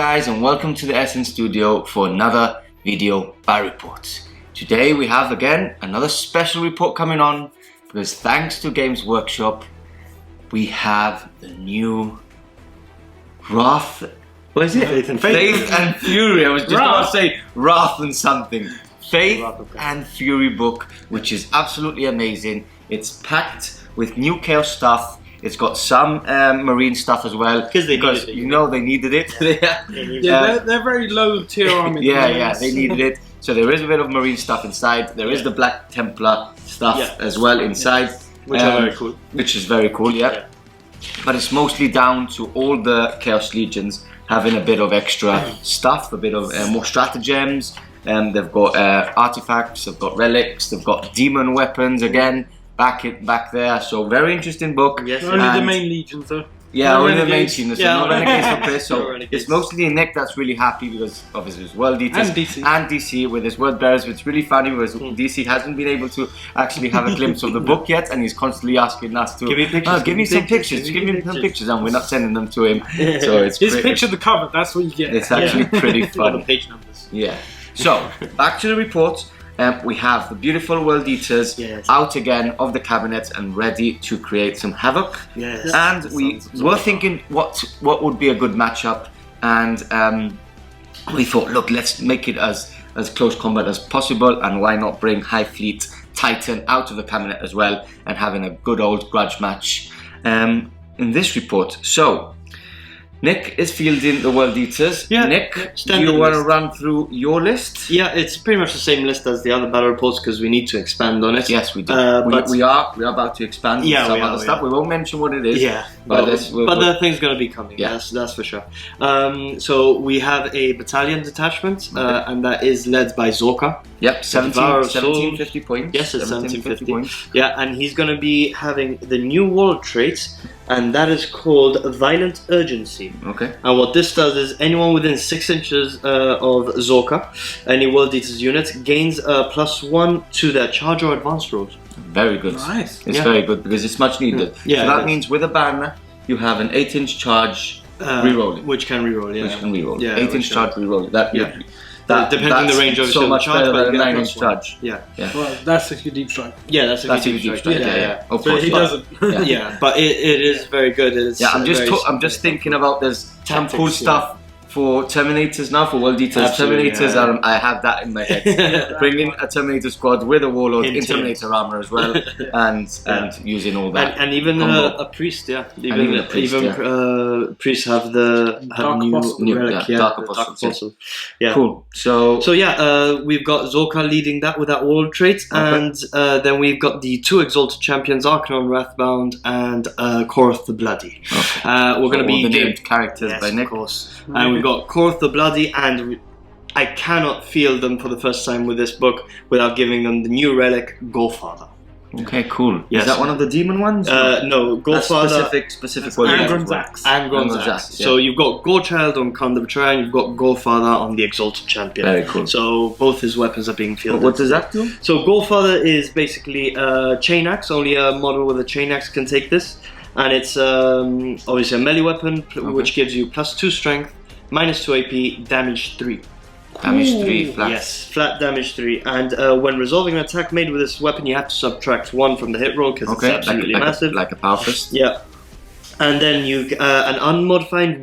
guys, and welcome to the Essen studio for another video by report. Today we have again another special report coming on because thanks to Games Workshop we have the new Wrath. What is it? Faith and Fury. I was just about to say Wrath and something. Faith and Fury book, which is absolutely amazing. It's packed with new chaos stuff. It's got some marine stuff as well because you know they needed it. They're very low tier armies. Yeah, they needed it. So there is a bit of marine stuff inside. There is the Black Templar stuff as well inside, which are very cool. Which is very cool, yeah. But it's mostly down to all the Chaos Legions having a bit of extra stuff, a bit of more stratagems. They've got artifacts, they've got relics, they've got demon weapons again. Back there, so very interesting book. Yes, only the main legions though. Yeah, only the main team. There's no renegades up there, so it's mostly Nick that's really happy because obviously it's World Eaters and DC with his Word Bearers. It's really funny because DC hasn't been able to actually have a glimpse of the book yet, and he's constantly asking us to give me some pictures, and we're not sending them to him. So it's just picture the cover. That's what you get. It's actually pretty fun. The page numbers. Yeah. So back to the report. We have the beautiful World Eaters out again of the cabinet and ready to create some havoc. Yes. And we were thinking what would be a good matchup, and we thought, look, let's make it as close combat as possible, and why not bring Hive Fleet Titan out of the cabinet as well and having a good old grudge match in this report. So Nick is fielding the World Eaters. Yeah, Nick, do you want to run through your list? Yeah, it's pretty much the same list as the other battle reports because we need to expand on it. Yes, we do. We are about to expand on some other stuff. We won't mention what it is. Yeah, but the thing's going to be coming. Yeah. That's for sure. So we have a battalion detachment, and that is led by Zorka. Yep, 1750 points. Yes, it's 1750 points. Yeah, and he's going to be having the new world trait, and that is called Violent Urgency. Okay. And what this does is anyone within 6 inches of Zorka, any World Eaters unit, gains a +1 to their charge or advance rolls. Very good. Nice. It's very good because it's much needed. Yeah, so that means with a banner, you have an 8-inch charge rerolling. Which can reroll, yeah. Which can reroll. Yeah, 8-inch charge rerolling. Depending on the range of so much charge, better than a 9-inch charge. Yeah. Well, that's if you deep strike. Yeah, that's if you deep strike. Yeah. Of but course. He doesn't. Yeah, but it is very good. It's I'm just thinking about there's some cool stuff for Terminators now, for World Eaters. Terminators, I have that in my head. Bringing a Terminator squad with a Warlord in Terminator armor as well, and using all that. And even a priest, even priests have the new relic, Dark Apostle. Yeah. Cool. So we've got Zorka leading that with that Warlord trait, and then we've got the 2 Exalted Champions, Arcanon Wrathbound and Korath the Bloody. Okay. We're going to be named characters by Nick. Of course. And we've got Korath the Bloody, and I cannot field them for the first time with this book without giving them the new relic, Gorefather. Okay, cool. Yes. Is that one of the demon ones? No, Gorefather. Specific Angron's Axe. Angron's Axe. So you've got Gorechild on Khand of Betrayal, and you've got Gorefather on the Exalted Champion. Very cool. So both his weapons are being fielded. What does that do? So Gorefather is basically a chain axe. Only a model with a chain axe can take this. And it's obviously a melee weapon, which gives you +2 strength, -2 AP, damage 3. Damage 3 flat. Yes, flat damage 3. And when resolving an attack made with this weapon, you have to subtract 1 from the hit roll because it's absolutely massive. Like a power fist. Yeah. And then you an unmodified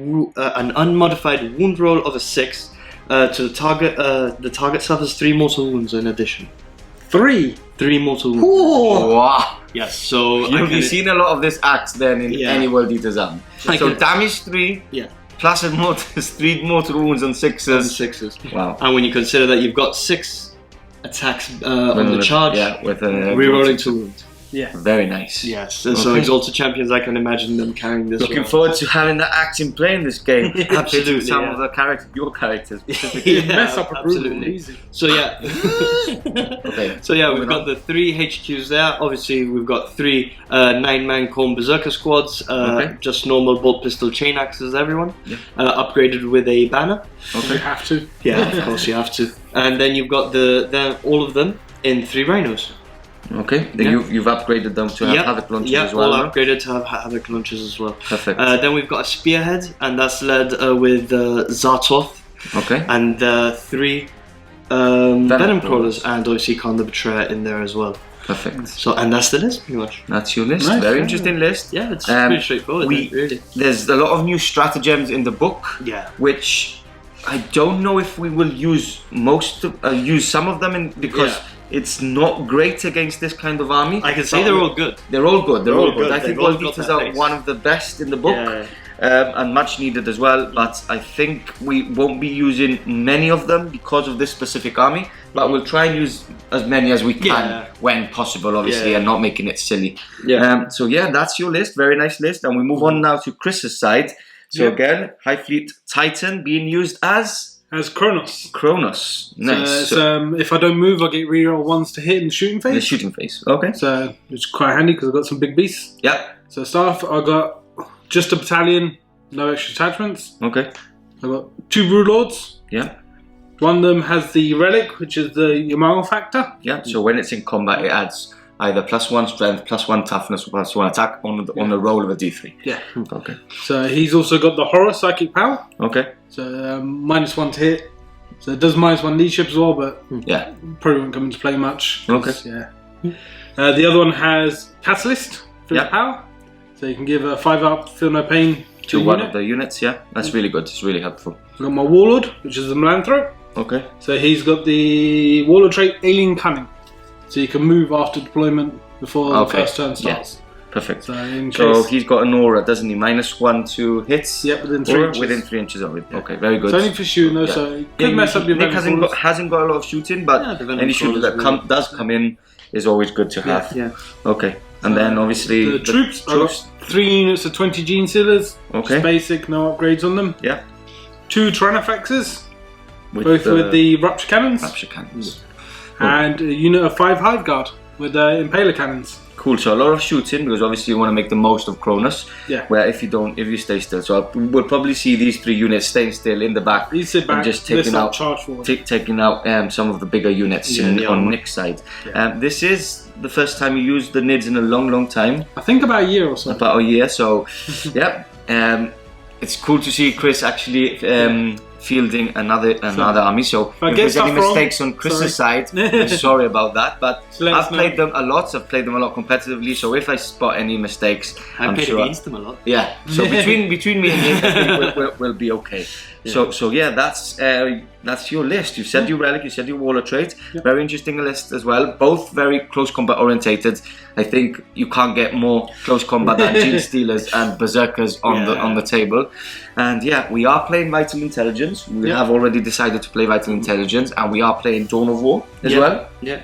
wound roll of a 6 to the target. The target suffers 3 mortal wounds in addition. 3 mortal wounds. Ooh. Wow. Yes. So you've seen a lot of this axe then in any World Eaters army. So damage 3. Yeah. Plus 3 mortal wounds on 6s. Wow. And when you consider that you've got 6 attacks on the charge, with a rerolling 2 wounds. Yeah. Very nice. Yes. So Exalted Champions, I can imagine them carrying this. Looking forward to having that axe in play in this game. Absolutely. Some of the your characters. Mess up a brutal easy. So we've got the 3 HQs there. Obviously, we've got 3 9-man Khorne Berserker squads. Just normal bolt pistol chain axes, everyone. Upgraded with a banner. Okay. You have to. Yeah, of course you have to. And then you've got all of them in 3 rhinos. Okay, Yeah. you've upgraded them to have havoc launchers as well. all no? upgraded to have havoc launchers as well. Perfect. Then we've got a spearhead, and that's led with Zartoth Okay. and 3 venom crawlers. crawlers, and obviously Khan the Betrayer in there as well. Perfect. So, and that's the list pretty much. That's your list. Nice, Very yeah. interesting list. Yeah, it's pretty straightforward. Really. There's a lot of new stratagems in the book, Yeah. which I don't know if we will use use some of them because it's not great against this kind of army. I can say they're all good. They're all good. They're all good. I They've think all all got these that are base. one of the best in the book. And much needed as well, but I think we won't be using many of them because of this specific army, but we'll try and use as many as we can when possible, obviously, and not making it silly. So yeah, that's your list. Very nice list. And we move on now to Chris's side. So again, Hive Fleet Titan being used as Kronos. Kronos. Nice. So if I don't move, I get reroll 1s to hit in the shooting phase. The shooting phase. Okay. So it's quite handy because I've got some big beasts. Yeah. So staff, I got just a battalion, no extra attachments. Okay. I've got 2 Brood Lords. Yeah. One of them has the relic, which is the Yamal factor. Yeah. So when it's in combat, it adds either +1 strength, +1 toughness, or +1 attack on the roll of a D3. Yeah. Okay. So he's also got the horror psychic power. Okay. So -1 to hit. So it does -1 leadership as well, but Yeah. probably won't come into play much. Okay. Yeah. The other one has Catalyst for his Yeah. power. So you can give a 5-up, feel no pain To a one unit. of the units, yeah. That's really good. It's really helpful. I've got my Warlord, which is the Melanthrope. Okay. So he's got the Warlord trait Alien Cunning. So you can move after deployment before the first turn starts. Perfect. So in So case... he's got an aura, doesn't he? -1 to hits. Yep, within 3 Or inches. within 3 inches of it. Okay, very good. It's only for shooting though, so it could mess up your Nick venom hasn't got a lot of shooting, but Yeah, the venom any shooter that crawlers does come in is always good to have. Yeah. Okay. And then obviously The troops, I've got 3 units of 20 Gene Sealers. Okay. Just basic, no upgrades on them. Yeah. 2 Tyranofexes, both with the Rupture Cannons. Rapture cannons. And a unit of 5 Hive Guard with Impaler Cannons. Cool. So a lot of shooting because obviously you want to make the most of Kronos. Yeah. Where if you stay still, so we'll probably see these 3 units staying still in the back. You sit back, and just let's taking not out charge forward. taking out some of the bigger units on Nick's side. Yeah. This is the first time you used the NIDs in a long time, I think about a year or so. about a year. So, yeah, it's cool to see Chris actually fielding another army. So if get there's any stuff wrong, mistakes on Chris's side, I'm sorry about that. But let us I've know. played them a lot. I've played them a lot competitively. So if I spot any mistakes, I I'm played sure. against them a lot. Yeah. So between me and Nick, I think we'll be okay. Yeah. So yeah, that's your list. You said your relic, you said your warlord trait. Very interesting list as well. Both very close combat orientated. I think you can't get more close combat than Gene Stealers and Berserkers on the table. And yeah, we are playing Vital Intelligence. We have already decided to play Vital Intelligence, and we are playing Dawn of War as well. Yeah.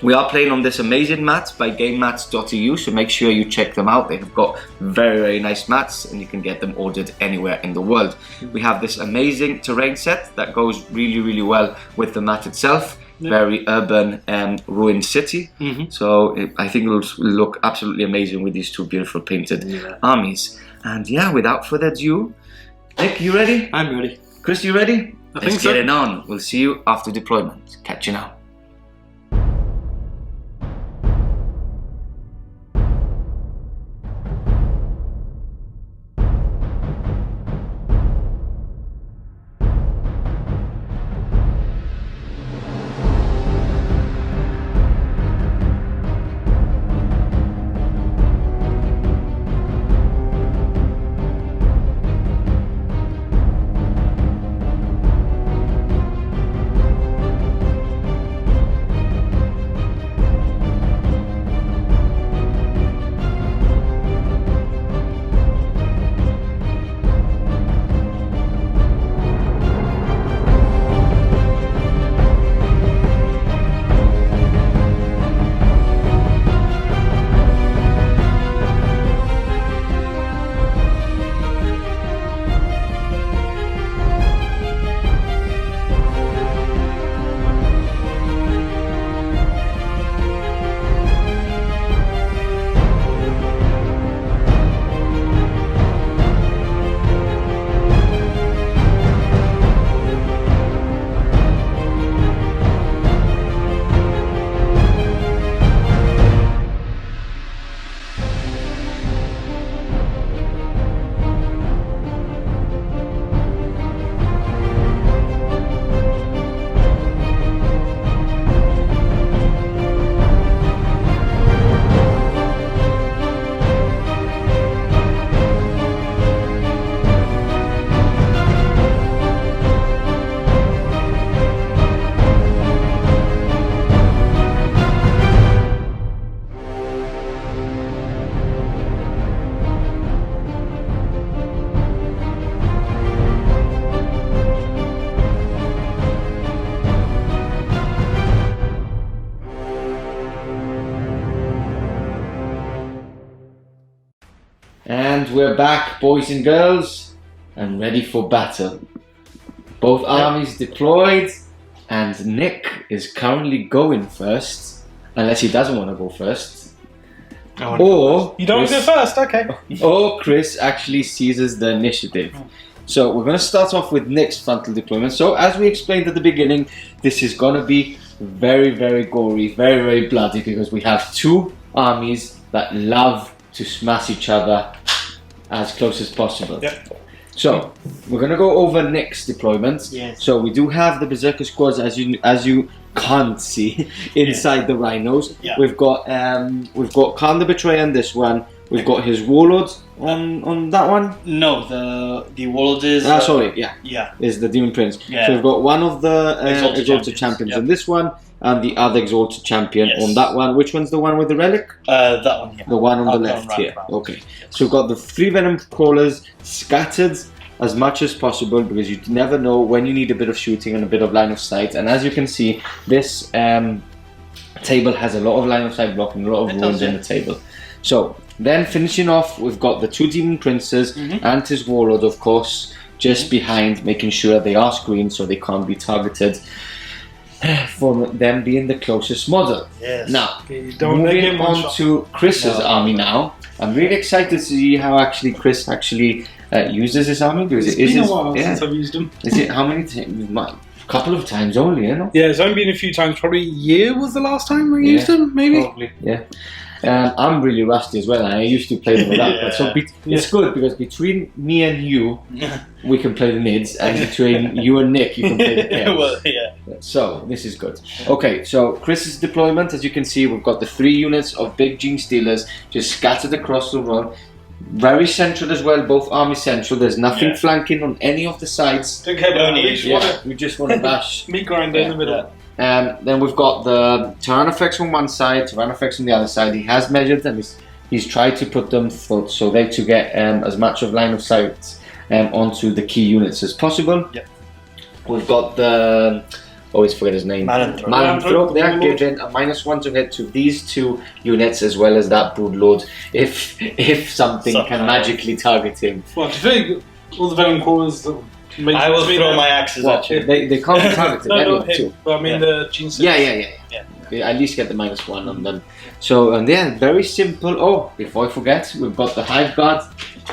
We are playing on this amazing mat by GameMats.eu, so make sure you check them out. They have got very nice mats, and you can get them ordered anywhere in the world. We have this amazing terrain set that goes really well with the mat itself. Very urban ruined city. So I think it will look absolutely amazing with these 2 beautiful painted armies. And yeah, without further ado, Nick, you ready? I'm ready. Chris, you ready? I Let's think so. get it on. We'll see you after deployment. Catch you now. And we're back, boys and girls, and ready for battle. Both armies deployed, and Nick is currently going first, unless he doesn't want to go first. Or you don't want to go first, okay. Or Chris actually seizes the initiative. So we're going to start off with Nick's frontal deployment. So as we explained at the beginning, this is going to be very, very gory, very, very bloody, because we have two armies that love to smash each other as close as possible. Yep. So we're going to go over Nick's deployment. Yes. So we do have the Berserker squads, as you can't see inside the rhinos. Yeah. We've got Khan the Betrayer on this one. We've got his warlord on that one. No, the warlord is. Yeah. Is the Demon Prince. Yeah. So we've got one of the Exalted Champions Yep. on this one, and the other Exalted Champion on that one. Which one's the one with the relic? That one. Yeah. The one on the left here. Okay. Yes. So we've got the 3 Venom Crawlers scattered as much as possible, because you never know when you need a bit of shooting and a bit of line of sight. And as you can see, this table has a lot of line of sight blocking, a lot of ruins in the table. So then finishing off, we've got the 2 Demon Princes and his warlord, of course, just behind, making sure they are screened so they can't be targeted, for them being the closest model. Yes. Now, moving on to Chris's army now. I'm really excited to see how actually Chris uses his army, because it's been a while since I've used them. Is it how many times? A couple of times only, you know? Yeah, it's only been a few times. Probably a year was the last time I used them, maybe? Probably, yeah. I'm really rusty as well, and I used to play them with that. So it's good, because between me and you, we can play the mids, and between you and Nick, you can play the chaos. Well, yeah. So this is good. Okay, so Chris's deployment, as you can see, we've got the 3 units of big Gene Stealers just scattered across the road. Very central as well, both armies central. There's nothing flanking on any of the sides. Don't care about it. We just want to bash. Meat grinder in the middle. Then we've got the Tyranids on one side, Tyranids on the other side. He has measured them. He's tried to put them so they to get as much of line of sight onto the key units as possible. Yep. We've got the always forget his name. Malanthrope. They are given a -1 to hit to these 2 units, as well as that Broodlord, if something can magically target him. Well, to think all the Venom Crawlers. I will throw my axes at you. They can't be targeted. No, not him. But I mean the Gene Stealers. Yeah. At least get the -1 on them. So, and then very simple. Oh, before I forget, we've got the Hive Guard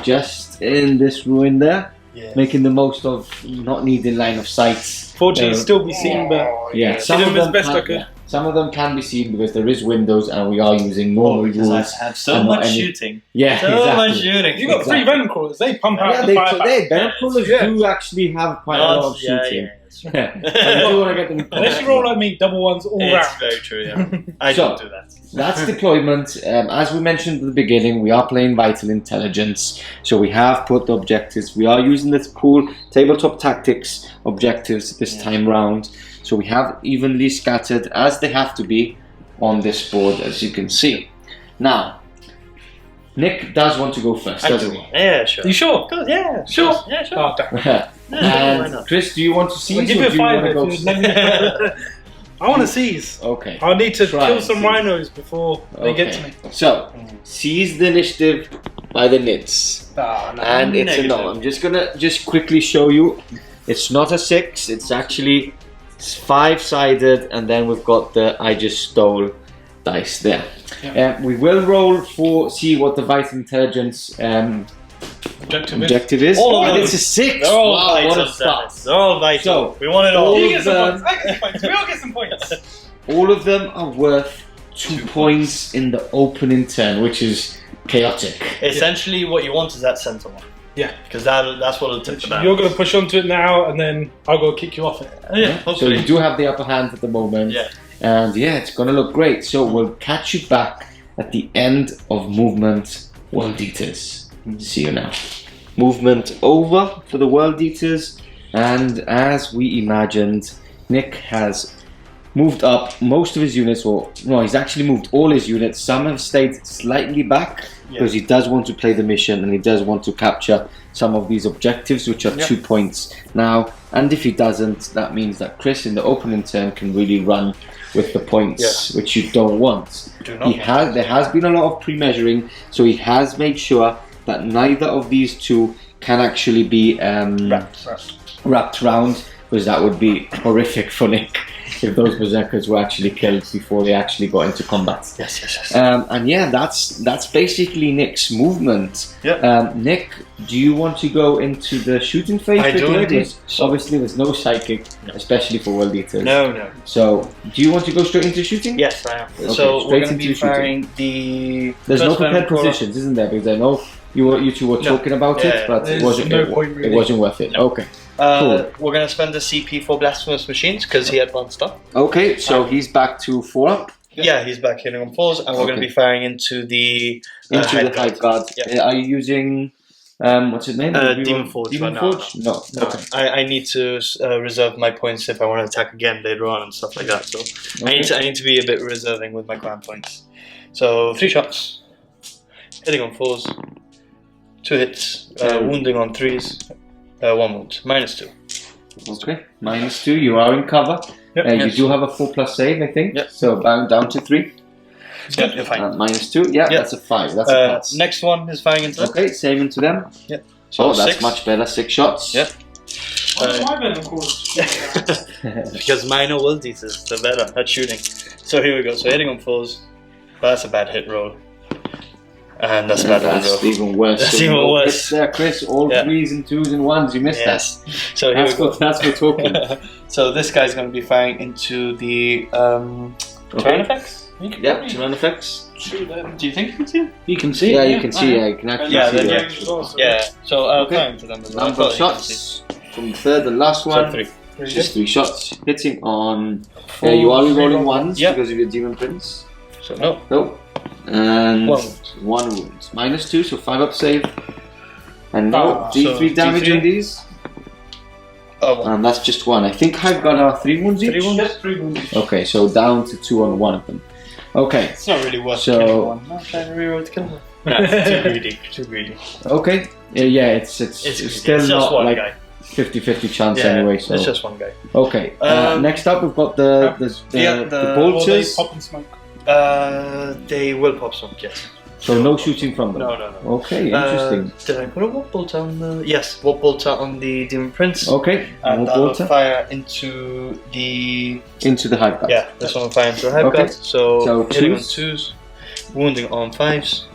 just in this ruin there. Yes. Making the most of not needing line of sight. Fortunately, still be seen, but some of them best I could. Some of them can be seen because there is windows, and we are using normal rules. I have so much shooting. Yeah, so much shooting. You've got 3 Venom Crawlers. They pump out the fire. Venom Crawlers do actually have quite a lot of shooting. I do want to get them. Unless you roll like me, double ones all round. It's very true, yeah. I don't do that. That's deployment. As we mentioned at the beginning, we are playing Vital Intelligence. So we have put the objectives. We are using the cool tabletop tactics objectives this time round. So we have evenly scattered, as they have to be, on this board, as you can see. Now, Nick does want to go first, doesn't he? Yeah, sure. You sure? Good, yeah. Sure? Yeah, sure. Oh, damn. And Chris, do you want to seize, or do you want to go? I want to seize. Okay. I'll need to kill some rhinos before they get to me. So, seize the initiative by the Nids. And it's a no. I'm just gonna quickly show you. It's not a 6. It's actually 5-sided, and then we've got the I just stole dice there. Yeah. We will roll see what the Vital Intelligence objective is. It's a 6. They're all wow, what a start. start. They're all vital. So, we want it all. You get some points. I get some points. We all get some points. All of them are worth 2 points in the opening turn, which is chaotic. Essentially, what you want is that center one. Yeah. Because that's what will tip the balance. You're going to push onto it now, and then I'll go kick you off it. So you do have the upper hand at the moment. Yeah. And it's going to look great. So we'll catch you back at the end of Movement World Eaters. See you now. Movement over for the World Eaters. And as we imagined, Nick has moved up most of his units, he's actually moved all his units. Some have stayed slightly back because he does want to play the mission, and he does want to capture some of these objectives, which are 2 points now. And if he doesn't, that means that Chris in the opening turn can really run with the points, which you don't want. There has been a lot of pre-measuring, so he has made sure that neither of these two can actually be wrapped round, because that would be horrific for Nick if those berserkers were actually killed before they actually got into combat. Yes. And yeah, that's basically Nick's movement. Yeah. Nick, do you want to go into the shooting phase? I do indeed. Obviously, there's no psychic, especially for World Eaters. No. So, do you want to go straight into shooting? Yes, I am. Okay, so we're going to be into shooting. firing the. There's no first prepared round positions, isn't there? Because I know you two were talking about it, but it wasn't. It wasn't worth it. No. Okay. We're going to spend the CP for Blasphemous Machines because he advanced up. Okay, so he's back to 4 up. Yeah, he's back hitting on 4s, and we're going to be firing into the Hive Guard. Yeah. Are you using what's his name? Demon Forge. Demon right Forge? now. No. Okay. I need to reserve my points if I want to attack again later on and stuff like that. So I need to be a bit reserving with my command points. So 3 shots, hitting on 4s, 2 hits, wounding on 3s, 1 wound, -2. Okay, -2. You are in cover. Yep. You do have a 4+ save, I think. Yep. So down to 3. Yeah, you're fine. -2. Yeah, that's a 5. That's a pass. Next one is firing into them. Okay, same into them. Yep. So that's 6. much better. 6 shots. Yep. Why is my venom called? Because mine are World Eaters, they're better at shooting. So here we go. So hitting on 4s, that's a bad hit roll. And that's a bad roll. That's even worse. That's So even no worse. hits there, Chris. All 3s and 2s and 1s. You missed that. So here we go. That's what we're talking. So this guy's going to be firing into the Tyranids. Yep, Tyranids. Do you think you can see him? You can see. Yeah, it, you can see. Yeah, you can actually Yeah, see then that. Yeah. So Okay. firing to them as well. Number of shots from the third and last So one. 3. Just 3 shots. Hitting on. Four, you are rolling three, 1s yeah. because of your Demon Prince. So no. Nope. And 1 wound. 1 wound. -2, so 5 up save. And no, D3 so damage D3. on these. Oh, 1. And that's just 1. I think Hive got 3 wounds each. 3 wounds? Just 3 wounds. Okay, so down to 2 on 1 of them. Okay. It's not really worth So- killing one. I'm trying to reroll to kill one. No, too greedy. Too greedy. Okay. Yeah, it's Greedy. still It's just not one like guy. 50-50 chance Yeah, anyway. So it's just one guy. okay. Next up, we've got the the bolters. Pop and smoke. They will pop smoke, yes. So no shooting from them. No. Okay, interesting. Did I put a warp bolter on the? Yes, warp bolter on the Demon Prince. Okay. And Warp that will bolter fire into the. into the Hive Guard. Yeah, this one will fire into the Hive Okay. Guard. So hitting on 2s. 2s, wounding on 5s,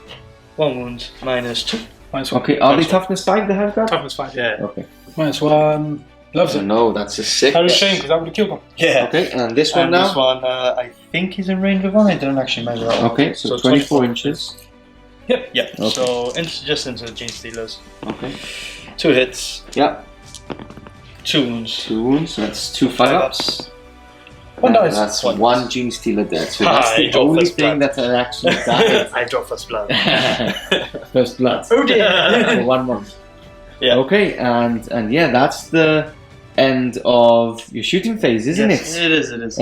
1 wound, -2. -1. Okay, are they Minus one. toughness 5, the Hive Guard? Toughness 5. Yeah. Okay. -1. Loves it. No, that's a 6. That was a shame because that would have killed them. Yeah. Okay, and this one And now? this one, I think he's in range of 1. I didn't actually measure that one. Okay, so 24 inches. Yep. Okay. So just into the Gene Stealers. Okay. 2 hits, Yeah, 2 wounds, 2 wounds, that's 2 5-ups. 1 dice. That's One 1 Gene Stealer dead. So Ah, that's I the dropped only first thing blood. that actually died. I dropped first blood. First blood. Oh dear. For 1 month. Yeah. Okay, and yeah, that's the end of your shooting phase, isn't Yes, it? it is. It is.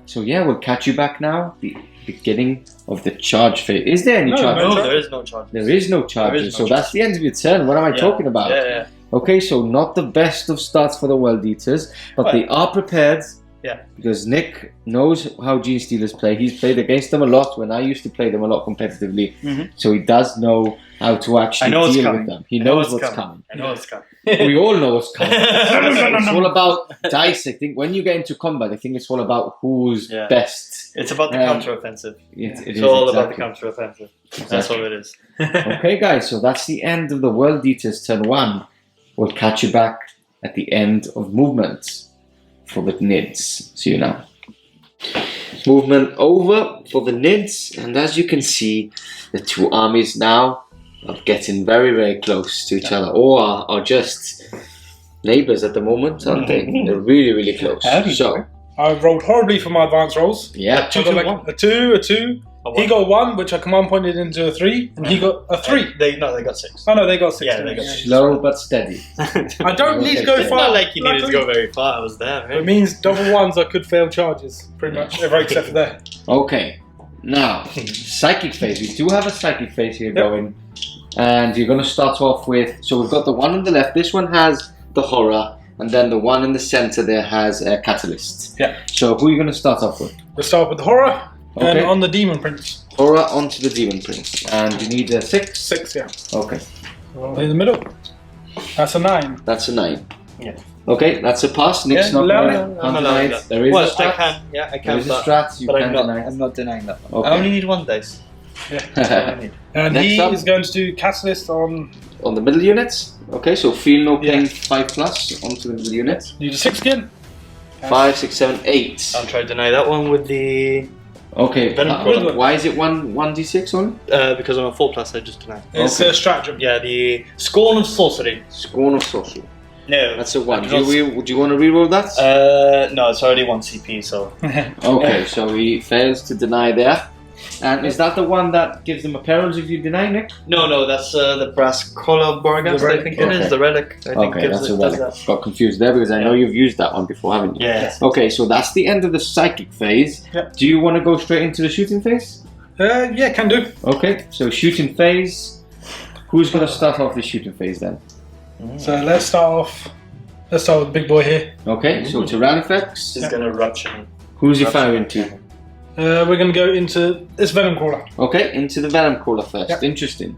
So yeah, we'll catch you back now. The beginning of the charge phase. Is there any No, charge? No, there is no charge. There is no charges. no So charge. that's the end of your turn. What am I talking about? Yeah. Okay, so not the best of starts for the World Eaters, but Well, they are prepared. Yeah. Because Nick knows how Gene Stealers play. He's played against them a lot when I used to play them a lot competitively. Mhm. So he does know how to actually what's deal coming. with them. He I know knows what's what's coming. I know it's coming. We all know what's coming. It's all about dice. I think when you get into combat, I think it's all about who's Yeah. best. It's about the counter-offensive. It It's is all exactly. about the counter-offensive. That's all it is. Okay, guys, so that's the end of the World Eaters turn 1. We'll catch you back at the end of movement for the Nids. See you now. Movement over for the Nids, and as you can see, the 2 armies now are getting very, very close to each other, or are just neighbours at the moment, aren't they? They're really, really close. So, I rolled horribly for my advanced rolls. yeah. I got like a 2, a 2. He got 1, which I command pointed into a 3, and he got a 3. They got 6. Oh no, they got 6. Yeah, they got 6. Slow but steady. I don't need to go It's far. not like you needed to Luckily, go very far. I was there, It right? means double 1s I could fail charges, pretty much, except for there. Okay, now, psychic phase. We do have a psychic phase here going. And you're going to start off with, so we've got the one on the left. This one has the horror, and then the one in the center there has a catalyst. Yeah. So who are you going to start off with? We'll start with the horror, and Okay. on the demon prince. Horror onto the Demon Prince. And you need a 6? 6, yeah. Okay. Roll in the middle. That's a 9. That's a 9. Yeah. Okay, that's a pass. Nick's Yeah, not allow gonna it. I'm allowing deny that. it. There is Well, a strat. I can. Yeah, I There can. is a strat. You but can deny I'm not denying that one. Okay. I only need 1 dice. Yeah. That's all I need. And Next he up. is going to do Catalyst on. On the middle units. Okay, so feel no pain Yeah. 5+ onto the middle unit. Need a 6 again. 5, 6, 7, 8. I'll try to deny that one with the Okay, Venom Crawler. why is it 1d6 only? because I'm a 4+. I just deny. It's Okay. a stratagem. Yeah, the Scorn of Sorcery. Scorn of Sorcery. No, That's a 1. I do not- Would you want to reroll that? no, it's already 1 CP, so Okay, so he fails to deny there. And is that the one that gives them apparels if you deny, Nick? no, that's the brass collar Borgast. The relic. I think it Okay. is the relic. I think Okay, that's a does relic. that. Got confused there because I know you've used that one before, haven't you? Yeah. Okay, so that's the end of the psychic phase. Yep. Do you want to go straight into the shooting phase? Yeah, can do. Okay, so shooting phase. Who's going to start off the shooting phase then? So let's start off. Let's start with the big boy here. Okay, so Tyranids. He's gonna rupture me. Who's he firing to? We're going to go into this Venom Crawler. Okay, into the Venom Crawler first. Yep. Interesting.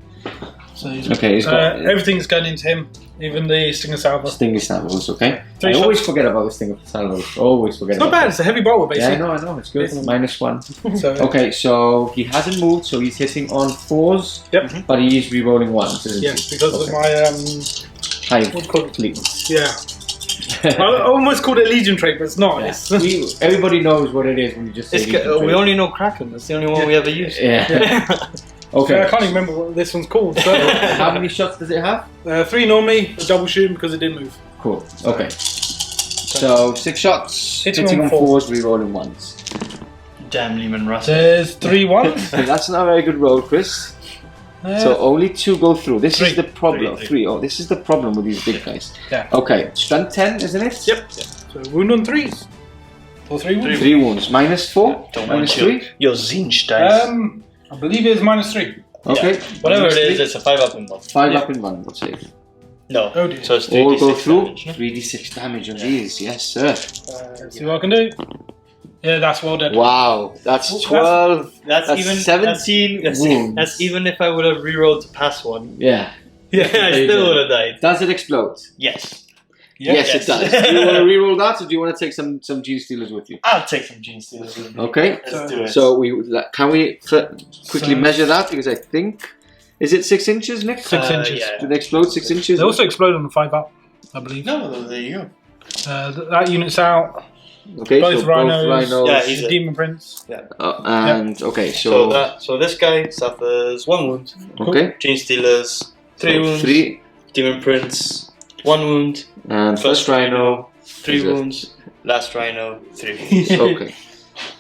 So he's, Okay, he's got everything's going into him, even the Stinger Salvo. Stingy Saddles, okay? Three I shots. always forget about the Stinger Saddles. Always forget It's not about bad, it's a heavy bolter Yeah, I basically. know, it's good. It's- -1. So, Okay, so he hasn't moved, so he's hitting on 4s, Yep. but he is re-rolling 1s, isn't Yes, he? because of my Hive what's it called? Fleet. Yeah. I almost called it Legion trait, but it's not. Yeah. It's, Everybody knows what it is when you just say We only know Kraken. That's the only one we ever used. Yeah. I Okay. can't even remember what this one's called. So, How many shots does it have? 3 normally, a double shoot because it didn't move. Cool. Okay. So 6 shots, Hitting hitting on on 4s, re-rolling 1s. Damn Lehman Russell. There's 3 ones. That's not a very good roll, Chris. So only 2 go through. This is Three. the problem. Three. 3. Oh, this is the problem with these big guys. Yeah. Okay. Strength 10, isn't it? Yep. So wound on 3s. Or 3 wounds. 3 wounds. -4? Don't want -3? your Zinch dice. I believe it's -3. Okay. Whatever it -3. is, it's a 5 up in one. 5 Yeah. up in 1, we'll save. No. Oh dear. So it's All 3d6 go through. damage, no? 3d6 damage on these. Yes, sir. Let's see what I can do. Yeah, that's well done. Wow. That's 12. That's even 17 that's, wounds. That's even if I would have rerolled to pass one. Yeah. Yeah, I There you still go. would have died. Does it explode? Yes. Yes, it does. Do you want to reroll that, or do you want to take some Gene Stealers with you? I'll take some Gene Stealers with me. Okay. Let's do it. So can we quickly So- measure that? Because I think is it 6 inches, Nick? 6 inches. Yeah. Do they explode 6 inches? They also explode on the 5 up, I believe. No, there you go. That unit's out. Okay, Both so rhinos. both rhinos. Yeah, he's The a- Demon Prince. And okay, So this guy suffers 1 wound. okay, Gene Stealers 3 wounds. 3 Demon Prince 1 wound. and first rhino. 3 is a- wounds. Last Rhino 3. Okay,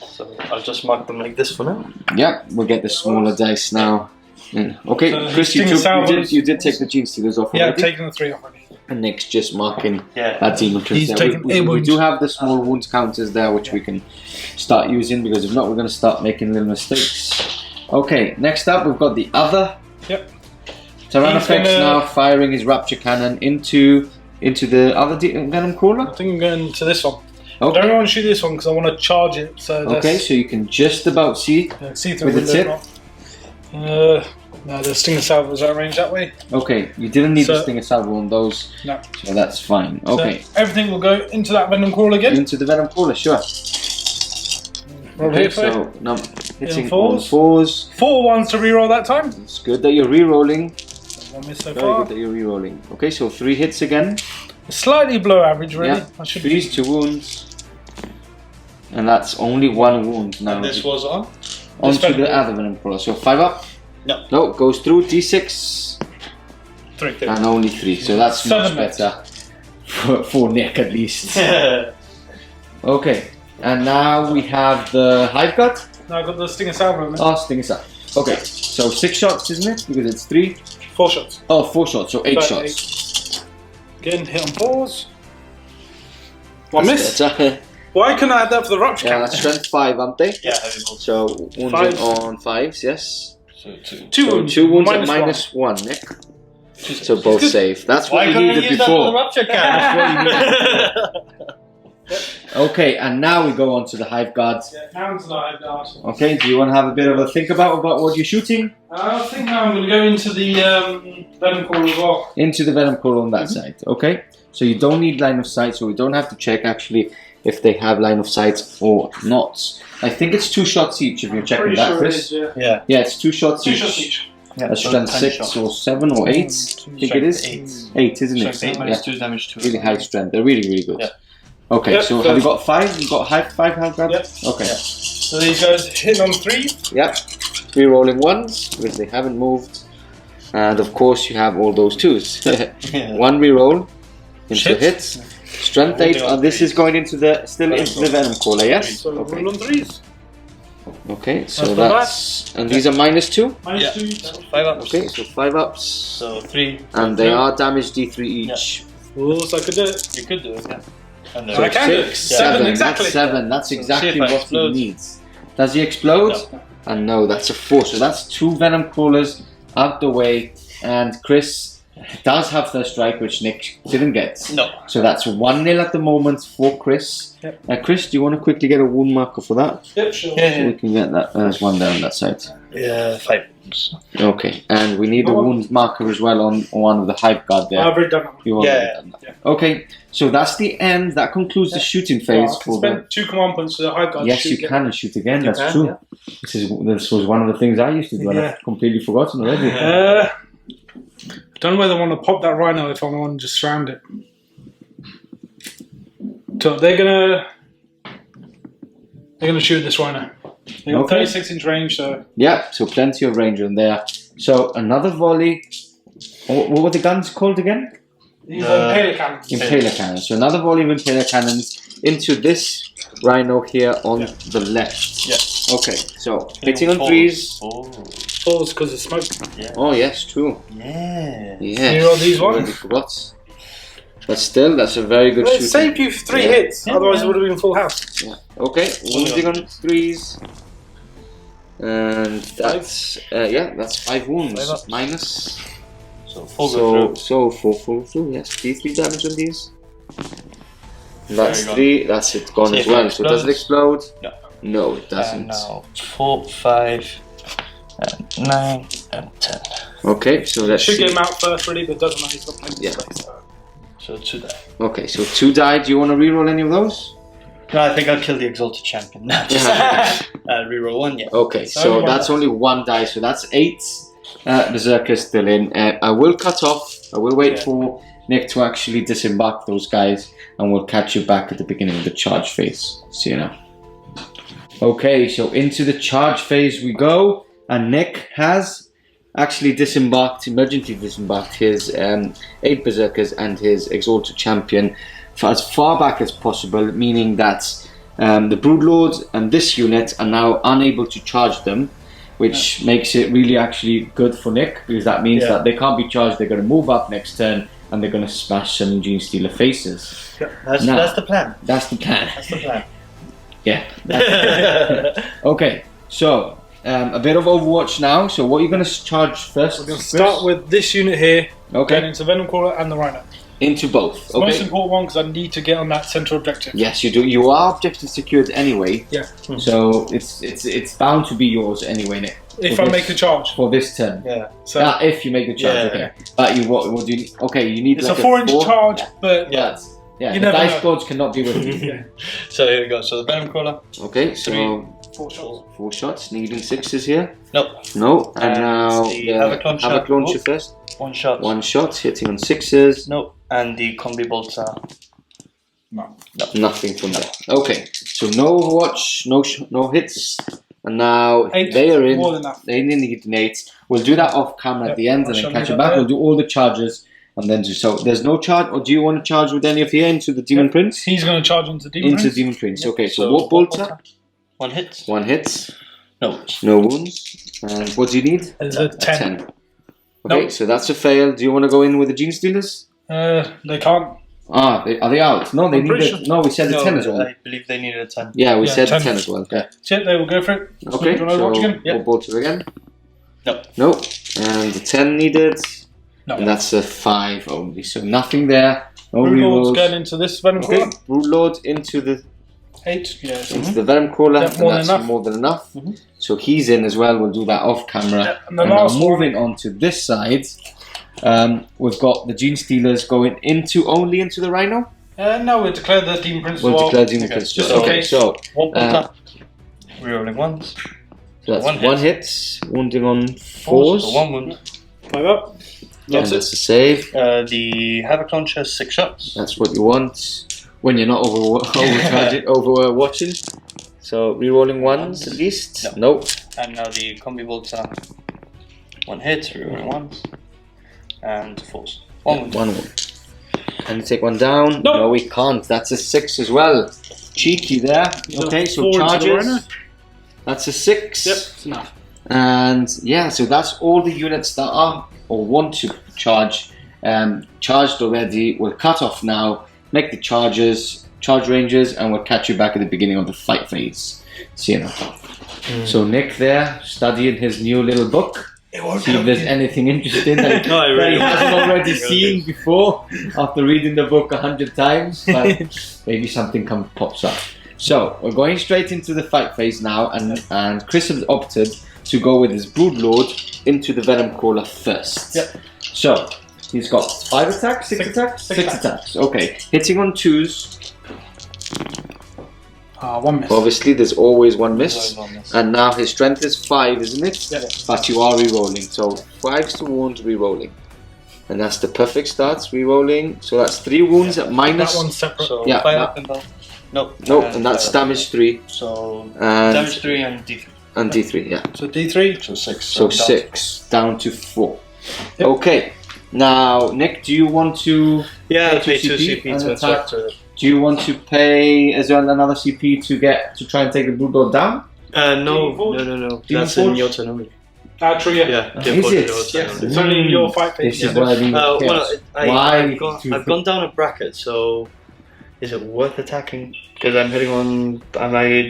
So I'll just mark them like this for now. yeah, we'll get the smaller dice now. In. Okay, So Chris, you, Sting Salvos. you did take the Gene Stealers off Yeah, I've already, taken the 3 off already. and Nick's just marking Yeah. that Demon Prince. He's there. taken we, a we wound. do have the small wound counters there, which we can start using, because if not, we're going to start making little mistakes. Okay, next up, we've got the other. Yep. Tyranids He's gonna- now firing his Rapture Cannon into the other Venom Crawler. I think I'm going to this one. I Okay. don't want to shoot this one because I want to charge it. So Okay, so you can just about see. see through with the window. No, the Stinger Salvo is out of range that way. Okay, you didn't need So- to sting a salvo on those, No. so that's fine. Okay, So everything will go into that Venom Crawl again. into the Venom Crawler, sure. Roll Okay, here for it. so now hitting fours. on 4s. 4 ones to reroll that time. It's good that you're re-rolling. One miss so Very far. good that you're re-rolling. Okay, so 3 hits again. Slightly below average, really. Yeah, I should 3's 2 wounds. And that's only 1 wound now. And this was on? Onto Venom the Crawler. other Venom Crawler. So 5 up. No. No, goes through D6 3. and only 3. So that's 7 much better for Nick at least. Yeah. Okay, and now we have the Hive Gut. Now I've got the Stinger Salvo in there. Oh, Sting aside. Okay, so 6 shots, isn't it? Because it's 3. 4 shots. Oh, 4 shots, so 8 About shots. Again, hit on 4s. One That's miss. better. Why couldn't I add that for the rupture Yeah, count? that's strength 5, aren't they? Yeah, heavy bolts. So wounding 5. on 5s, yes. So 2. 2 So wounds. 2 wounds at minus -1, Nick. So both good. safe. That's Why what you couldn't I needed use that for the before. rupture That's can? Okay, and now we go on to the Hive Guard. Yeah, now into the Hive Guard. Okay, do you want to have a bit of a think about what you're shooting? I think now I'm going to go into the Venom Core as well. Into the Venom Core on that side, okay? So you don't need line of sight, so we don't have to check actually if they have line of sight or not. I think it's 2 shots each if you're checking that, Chris. Yeah. Yeah, it's 2 shots each. 2 shots each. Yeah, That's strength 6 or 7 or 8. I think it is. 8, isn't it? Strength 8 minus 2 damage 2. Really high strength. They're really, really good. Yeah. Okay, Yep, so have you got 5? You got 5 Hive Guard? Yep. Okay. Yep. So these guys hit on 3. Yep. 3 rolling 1s because they haven't moved. And of course you have all those 2s. 1 reroll into hits. Strength 8. This is going into the Venom Caller, yes? So roll on 3s. Okay, so that's and these are minus 2? Minus 2. So 5 ups. Okay, so 5 ups. So 3. And they are damage D3 each. Oh, so I could do it. You could do it, yeah. And I can do it. 7 exactly. That's 7. That's exactly what he explodes. needs. Does he explode? No. And no, that's a 4. So that's 2 Venom Crawlers out the way. And Chris does have first strike, which Nick didn't get. No. So that's 1-0 at the moment for Chris. Yep. Chris, do you want to quickly get a wound marker for that? Yep, sure. So we can get that. There's 1 there on that side. Yeah, 5 wounds. Okay, and we need a wound marker as well on one of the Hive Guard there. I've already done that. You've already done that. Yeah. Okay, so that's the end. That concludes the shooting phase. I can spend 2 command points for the Hive Guard. Yes, you can shoot again. That's true. This was one of the things I used to do, and I've completely forgotten already. I don't know whether I want to pop that rhino if I want to just surround it. So they're gonna shoot this rhino. They got 36-inch range, so yeah, so plenty of range on there. So another volley. What were the guns called again? these are impaler cannons. Impaler cannons. So another volley of impaler cannons into this rhino here on the left. Yeah. Okay, so hitting on 3s. Falls because of smoke. Yeah. Oh yes, true. Yeah. Yes. You roll these ones? Already forgot. But still, that's a very good Well, it shooting. saved you 3 hits, otherwise it would have been full house. Yeah. Okay, wounding on 3s. And that's that's 5 wounds. 5 ups. Minus. So 4 go through. So 4 full through, yes. D3 damage on these. That's There 3, that's it gone See as if it well. So does it explode? No. No, it doesn't. And now 4, 5, and 9, and 10. Okay, so let's Should see. get him out first, really, but doesn't matter. He's got plenty of space. So 2 die. Okay, so 2 died. Do you want to reroll any of those? No, I think I'll kill the Exalted Champion now. Reroll 1, yeah. Okay, so that's only 1 die, so that's 8 Berserkers still in. I will cut off. I will wait for Nick to actually disembark those guys, and we'll catch you back at the beginning of the charge phase. See you now. Okay, so into the charge phase we go, and Nick has actually emergently disembarked his 8 Berserkers and his Exalted Champion for as far back as possible, meaning that the Broodlords and this unit are now unable to charge them, which makes it really actually good for Nick, because that means that they can't be charged. They're going to move up next turn, and they're going to smash some Gene Stealer faces. That's the plan. That's the plan. That's the plan. Yeah. Okay, so a bit of Overwatch now. So what are you going to charge first? We're going to start with this unit here, Okay. going into Venom Caller and the Rhino. Into both. It's the most important one because I need to get on that central objective. Yes, you do. You are objective secured anyway. Yeah. So it's bound to be yours anyway, Nick. If I make the charge. For this turn. Yeah. So If you make the charge, okay. But what do you need? Okay, you need it's like a 4-inch charge, but Yeah, You the never dice know. gods cannot be with you. yeah. So here we go. So the Venom Crawler. Okay, so 4 shots. 4 shots, needing 6s here. Nope. No, and And now the Havoc Launcher. first. 1 shot. 1 shot, hitting on 6s. Nope. And the Combi Bolts are No. Nothing from there. Okay, so no Overwatch, no hits, and now 8, they are in. more than enough. They need an 8. We'll do that off camera at the end, and I'll then show catch you you that back. there. We'll do all the charges, and then so there's no charge. Or do you want to charge with any of here into the Demon Prince? He's going to charge into Demon Into Prince. Demon Prince. Okay, so So what bolts are? 1 hit. 1 hit, No. no wounds, and what do you need? There's a 10. 10. Okay, so that's a fail. Do you want to go in with the Gene Stealers? They can't. Are they out? No, they I'm need pretty the, sure. No, we said the No, 10 as well. I believe they needed a 10. Yeah, we Yeah, said 10. 10 as well. Yeah. Shit, they will go for it. Okay, Do you want to watch so again? Yeah. we'll bolt it again. No. No, and the 10 needed, No. and that's a 5 only, so nothing there. No Broodlord's rerolls. going into this venom crawler. Okay, Broodlord into the 8. Yes. into the venom crawler, Yep, and more that's than enough. more than enough. So he's in as well. We'll do that off camera. Yep, and the now last moving on to this side, we've got the Gene Stealers going only into the Rhino. No, we'll declare the Demon Prince. We'll declare Demon Prince. just Okay, in case. so One tap. Rerolling ones. so that's one one hit. hit, wounding on Fours. 4s. 1 wound. 5 up. And That's that's it. a save. The Havoc Launcher, 6 shots. That's what you want when you're not overwatching. So rerolling ones at least. No. Nope. And now the Combi Bolter, 1 hit, rerolling ones. And 4s. 1 wound. One wound. Can you take one down? No. No, we can't. That's a 6 as well. Cheeky there. Okay, so 4 into the Rhino. charges. That's a 6. Yep, it's enough. And yeah, so that's all the units that are or want to charge. Charged already. We'll cut off now. Make the charge ranges, and we'll catch you back at the beginning of the fight phase. See you now. So Nick there, studying his new little book. See if there's anything interesting that No, I really he hasn't already seen before after reading the book 100 times. But maybe something pops up. So we're going straight into the fight phase now, and Chris has opted to go with his Broodlord into the Venom Crawler first. Yep. So he's got 5 attacks, 6 attacks, 6 attacks. Okay, hitting on 2s. 1 miss. Obviously, there's always one miss. Always one miss. And now his strength is 5, isn't it? Yeah. But you are re-rolling. So 5s to wounds, re-rolling. And that's the perfect start, re-rolling. So that's 3 wounds at minus. That one's separate. So Yeah, 5 that- up and down. Nope. Nope, and that's damage 3 So and damage 3 and D3. and D3, yeah. So D3. So 6. So 6 down to 4. Okay. Now, Nick, do you want to Yeah, pay pay 2 CP and to attack? attack. do you want to pay as well another CP to try and take the Broodlord down? No. Demon That's in Forge? your turn only. True, yeah. Yeah. Is Demon Forge it? is your turn Yes, only. it's only in your fight phase. This is what I mean. Well, chaos. I've Why? gone down a bracket, so is it worth attacking? Because I'm hitting on.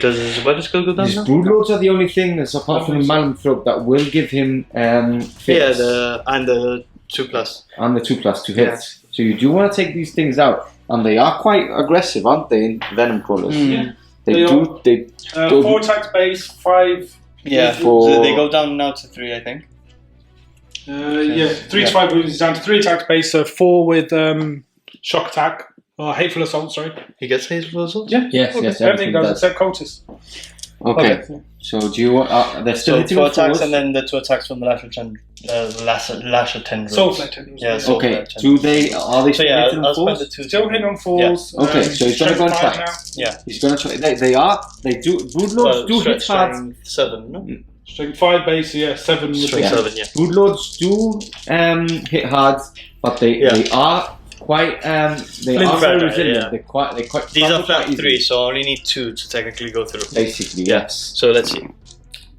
Does weather skill go down These now? Broodlords are the only thing that's apart from the Malamthrope that will give him Yeah, fits and the 2+. and the 2+ to hit. Yeah. So you do want to take these things out, and they are quite aggressive, aren't they? In Venom Crawlers, Yeah. they They do. They 4 attacks base, 5. Yeah, For- so they go down now to 3, I think. 3 to 5 wounds down to 3 attacks base, so 4 with shock attack. Or hateful assault, sorry. He gets hateful assault? Yeah. Yes, Okay. yes, Everything does does. except cultists. Okay. So do you want? They're still So hitting 4 on attacks 4s. and then the 2 attacks from the Lasher tendrils. Soul Flare tendrils. Yeah, Soul Okay. Flare Do they? Are they So still yeah, hitting on I'll spend 4s? the 2. Still hitting on 4s. Okay, so he's gonna go and strength try. 5 now. Yeah. He's gonna try. They are. They do. Broodlords do hit hard. Strength 7, no? Strength 5 base, yeah, 7 with Strength Yeah. 7, yeah. Broodlords do hit hard, but they are quite they Flint are very fragile, resilient. yeah. They're quite These are quite flat easy. 3, so I only need 2 to technically go through. Basically, yes. So let's see.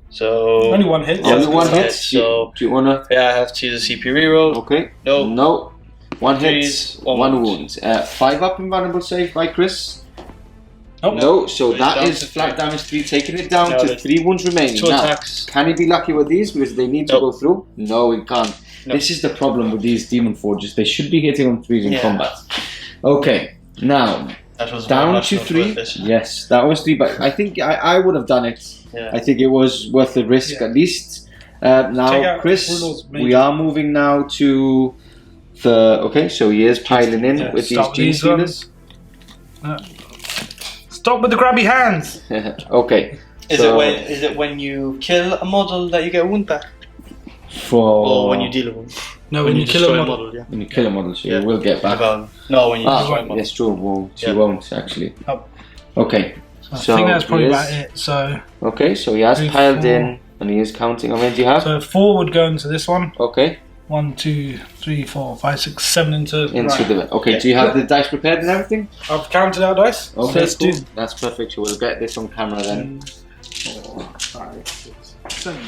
So Only 1 hit. Only one okay, hit. so- Do you wanna? yeah, I have to use a CP reroll. Okay. No. No. One hit. Threes, one One wound. wound. 5 up invulnerable save by Chris. Nope. No. So So that it's down is to flat 3. damage 3, taking it down No, to there's 3 wounds remaining. 2 Now, attacks. can he be lucky with these because they need to Nope. go through? No, he can't. No. This is the problem with these Demon Forges. They should be hitting on 3s in Yeah. combat. Okay, now That was down much to not 3. worth this. Yes, that was 3, but I think I would have done it. Yeah. I think it was worth the risk Yeah. at least. Take Now, out Chris, Bruno's we major. are moving now to the. Okay, so he is piling in Yeah, with these stop Gene these Stealers. Stop with the grabby hands! Okay. Is it when you kill a model that you get a wound back? For Or when you deal a wound? No, when you kill destroy a model. yeah. when you kill a model, so Yeah. you will get back. No, when you destroy a Ah, model. yes, true. Well, she Yeah. won't actually. Oh. Okay. I So think that's probably he is- about it. So, Okay, so he has 3, piled 4. in and he is counting. How many do you have? so 4 would go into this one. Okay, 1, 2, 3, 4, 5, 6, 7 into right. the. Okay, Yeah. do you have the dice prepared and everything? I've counted out dice. Okay, So let's cool. do That's perfect. So we'll get this on camera then. 4, 5, 6, 7.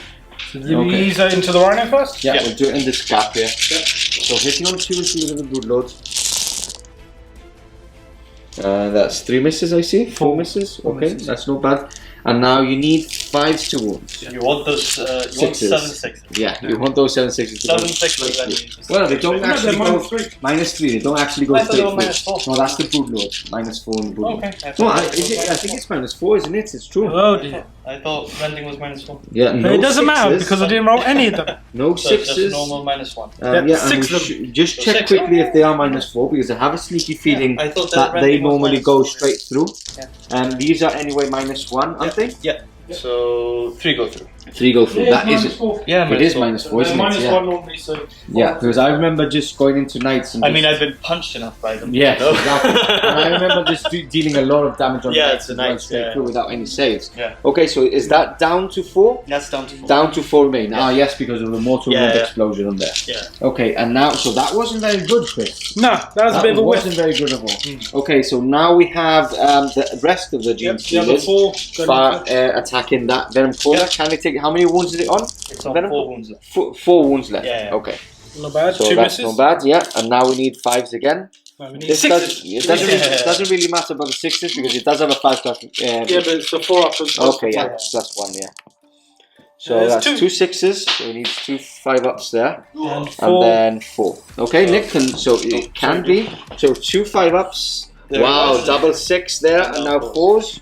So do Okay. we ease that into the rhino first? Yeah, Yeah. we'll do it in this gap here. So hitting on 2 is the good load. That's 3 misses, I see. 4 misses. Four Okay, misses. that's not bad. And now you need 5s to wounds. You want those? You want Sixes. 7 6s. Yeah, you want those 7 6s. 7 6s. Well, they don't actually go -3. They don't actually go I thought they straight were through. -4. No, that's the Broodlord. -4 in the Broodlord. Okay. No, I think it's -4, isn't it? It's true. Oh dear. I thought rending was -4. Yeah, no It doesn't matter sixes. because I didn't roll any of them. No So just sixes. normal -1. Yeah, and six we of them. just So check six. quickly if they are -4 because I have a sneaky feeling I thought that they rending was normally go -4. straight through. Yeah. These are anyway -1, aren't they? Yeah. So 3 go through. 3 go through. That is it. Yeah, It is -4, isn't it? -1 Yeah. normally, so. Yeah, because I remember just going into knights and I mean, I've been punched enough by them. yes, you know? exactly. And I remember just dealing a lot of damage on Yeah, knights it's a and going knight, straight yeah. through without any saves. Yeah. Okay, so is that down to 4? That's down to 4. Down to 4 remain. Yeah. Ah, yes, because of the mortal Yeah, wound yeah. explosion on there. Yeah. Okay, and now, so that wasn't very good, Chris. No, that was a bit of a wasn't whiff. very good at all. Okay, so now we have the rest of the Gene The other Stealers 4. attacking that Venom Crawler. Yep. Can they take, how many wounds is it on? It's on Venom? 4 wounds left. 4 wounds left. Yeah, yeah. Okay, Not bad. so 2 that's misses. not bad, yeah. And now we need 5s again. No, we need This 6s. it doesn't really matter about the 6s because it does have a 5 plus. Yeah, but it's a 4 up. Okay, yeah, plus 1, yeah. So There's that's 2. 2 6s, so we need 2 5-ups there. And 4. And then 4. Okay, Nick, so it can be. So 2 5-ups. There Wow, it was. double 6 there, and now Now 4s.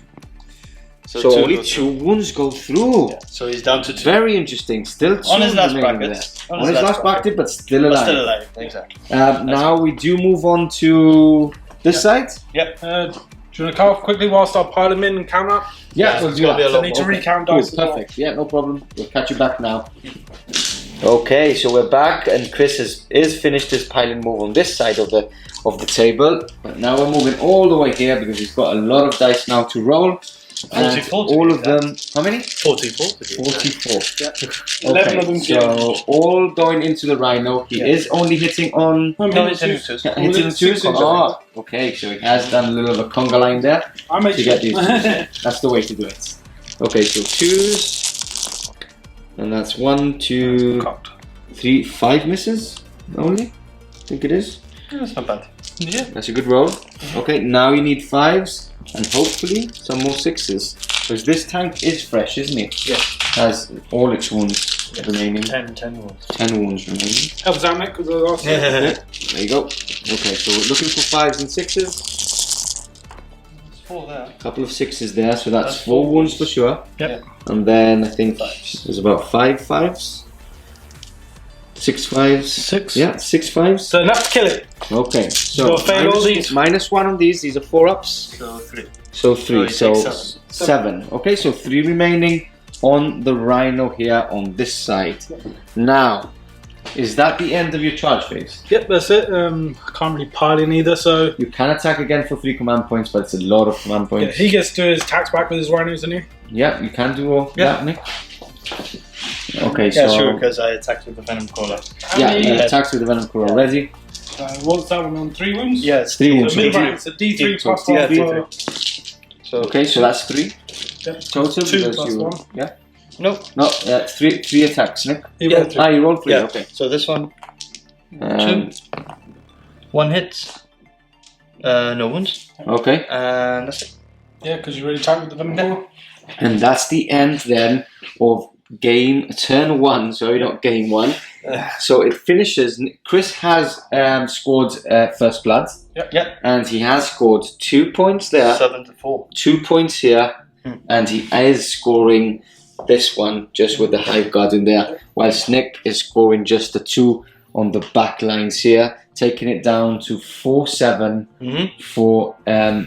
So two only go 2 through. wounds go through. Yeah. So he's down to 2. Very interesting. Still 2 On his last remaining bracket. there. On his last bracket, but still alive. But still alive, exactly. Now we do move on to this side. Yep. Do you want to cut off quickly whilst I pile them in and count up? Yeah, Yeah, we'll it's do gonna be a that. lot I need to more. recount Cool, dice as well. perfect. Yeah, no problem. We'll catch you back now. Okay, so we're back, and Chris is finished his piling move on this side of the table. But now we're moving all the way here because he's got a lot of dice now to roll. And 44 to all be of them. How many? 44. 44. Yeah. 11 of them. So all going into the Rhino. He is only hitting on. No, it's hitting 2. Hitting twos. Oh, okay. So he has done a little of a conga line there I make to sure. get these. That's the way to do it. Okay, so 2s, and that's 1, 2, 3, 5 misses only. I think it is. That's not bad. Yeah. That's a good roll. Okay, now you need 5s and hopefully some more 6s. Because this tank is fresh, isn't it? Yeah. Has all its wounds remaining. 10 wounds. 10 wounds remaining. Helps out, Nick, because I was asking. There you go. Okay, so we're looking for 5s and 6s. 4 there. A couple of 6s there, so that's That's 4 4 wounds for sure. Yep. And then I think 5s. there's about 5 5s. 6 5s. 6. Yeah, 6 5s. So enough to kill it. Okay, so Gotta fail all these. -1 on these are 4-ups. So 3. So 3, So so it takes 7. Okay, so 3 remaining on the Rhino here on this side. Now, is that the end of your charge phase? Yep, that's it. I can't really pile in either, so You can attack again for 3 command points, but it's a lot of command yeah, points. he gets to his tax back with his rhinos, doesn't he? Yeah, you can do all Yeah. that, Nick. Okay, Yeah, so sure, because I attacked with the Venom Caller. yeah, he Yeah. attacks with the Venom Core already. What's that one on? 3 wounds? Yeah, it's 3 So wounds. mid-rank, it's a D3 So plus yeah, 1 D3. for... So Okay, so that's 3 Yeah. total 2 because plus you 1. yeah. Nope. No, 3 attacks, Nick. He Yeah. rolled 3. Ah, you rolled 3. Yeah. Okay. So this one, Um, 1 hit. No wounds. okay. And that's it. Yeah, because you already tagged with the Venom Core. And that's the end then of turn 1, sorry, not game 1. So it finishes. Chris has scored first blood, Yep. and he has scored 2 points there, 7 to 4. 2 points here, and he is scoring this one just with the Hive Guard in there, whilst Nick is scoring just the 2 on the back lines here, taking it down to 4-7 for the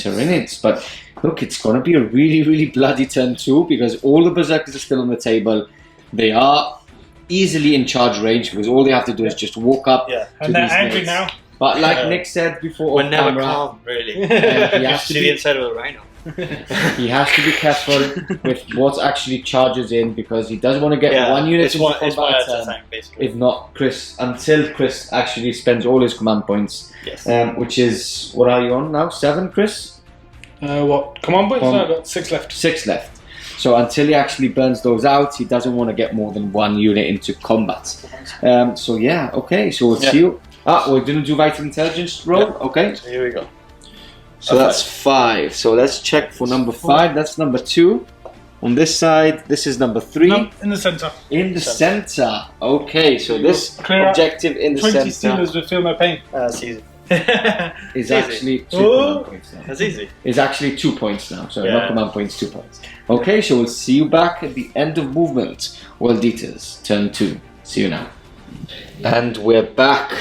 Tyranids. But look, it's going to be a really, really bloody turn 2 because all the Berserkers are still on the table. They are easily in charge range because all they have to do is just walk up Yeah. to And they're these angry mates. now. But like Nick said before We're on never camera, calm, really. he has to See the be inside of the Rhino. he has to be careful with what actually charges in because he doesn't want to get one unit it's into one, it's one combat at a turn. time, basically. If not, until Chris actually spends all his command points, Yes. which is, what are you on now? 7, Chris? What? Come on, boys. Come on. No, I've got 6 left. 6 left. So until he actually burns those out, he doesn't want to get more than 1 unit into combat. So yeah, okay, so we'll see you. We're going to do Vital Intelligence roll, okay? So here we go. So that's 5. So let's check for number 5. That's number 2. On this side, this is number 3. No, in the centre. In the centre. Okay, so this Clear objective in the 20 centre Steelers would feel no pain. That's easy. is actually 2 points now. That's easy. It's actually 2 points now. So Yeah. not command points, 2 points. Okay, so we'll see you back at the end of movement. World Eaters, turn 2. See you now. And we're back.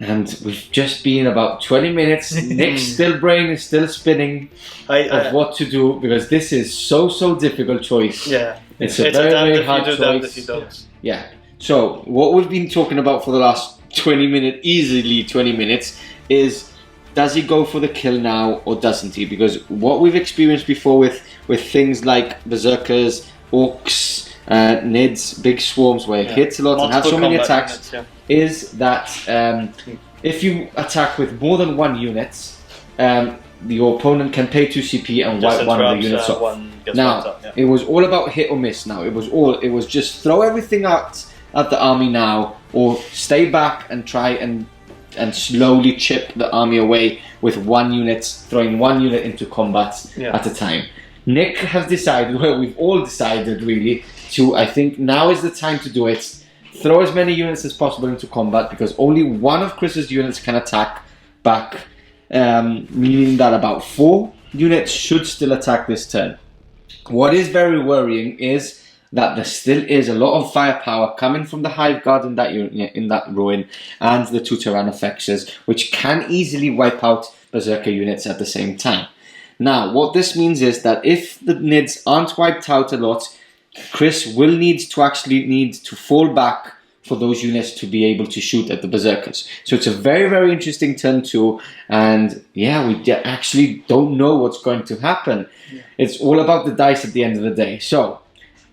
And we've just been about 20 minutes. Nick's brain is still spinning of what to do because this is so difficult choice. Yeah. It's a very hard if you do, choice. if you don't. Yeah. So what we've been talking about for the last 20 minutes, easily 20 minutes, is does he go for the kill now or doesn't he? Because what we've experienced before with things like berserkers, orcs, nids, big swarms where it hits a lot and has so many attacks, is that if you attack with more than 1 unit, your opponent can pay 2 CP and wipe one of the units off. Now, it was all about hit or miss now. It was just throw everything out at the army now, or stay back and try and slowly chip the army away with 1 unit, throwing 1 unit into combat at a time. Nick has decided, well, we've all decided really, I think now is the time to do it. Throw as many units as possible into combat because only 1 of Chris's units can attack back, meaning that about 4 units should still attack this turn. What is very worrying is that there still is a lot of firepower coming from the Hive Guard in that ruin and the 2 Tyrannofexes, which can easily wipe out Berserker units at the same time. Now, what this means is that if the Nids aren't wiped out a lot, Chris will need to fall back for those units to be able to shoot at the Berserkers. So it's a very interesting turn 2, and yeah, we actually don't know what's going to happen. Yeah. It's all about the dice at the end of the day. So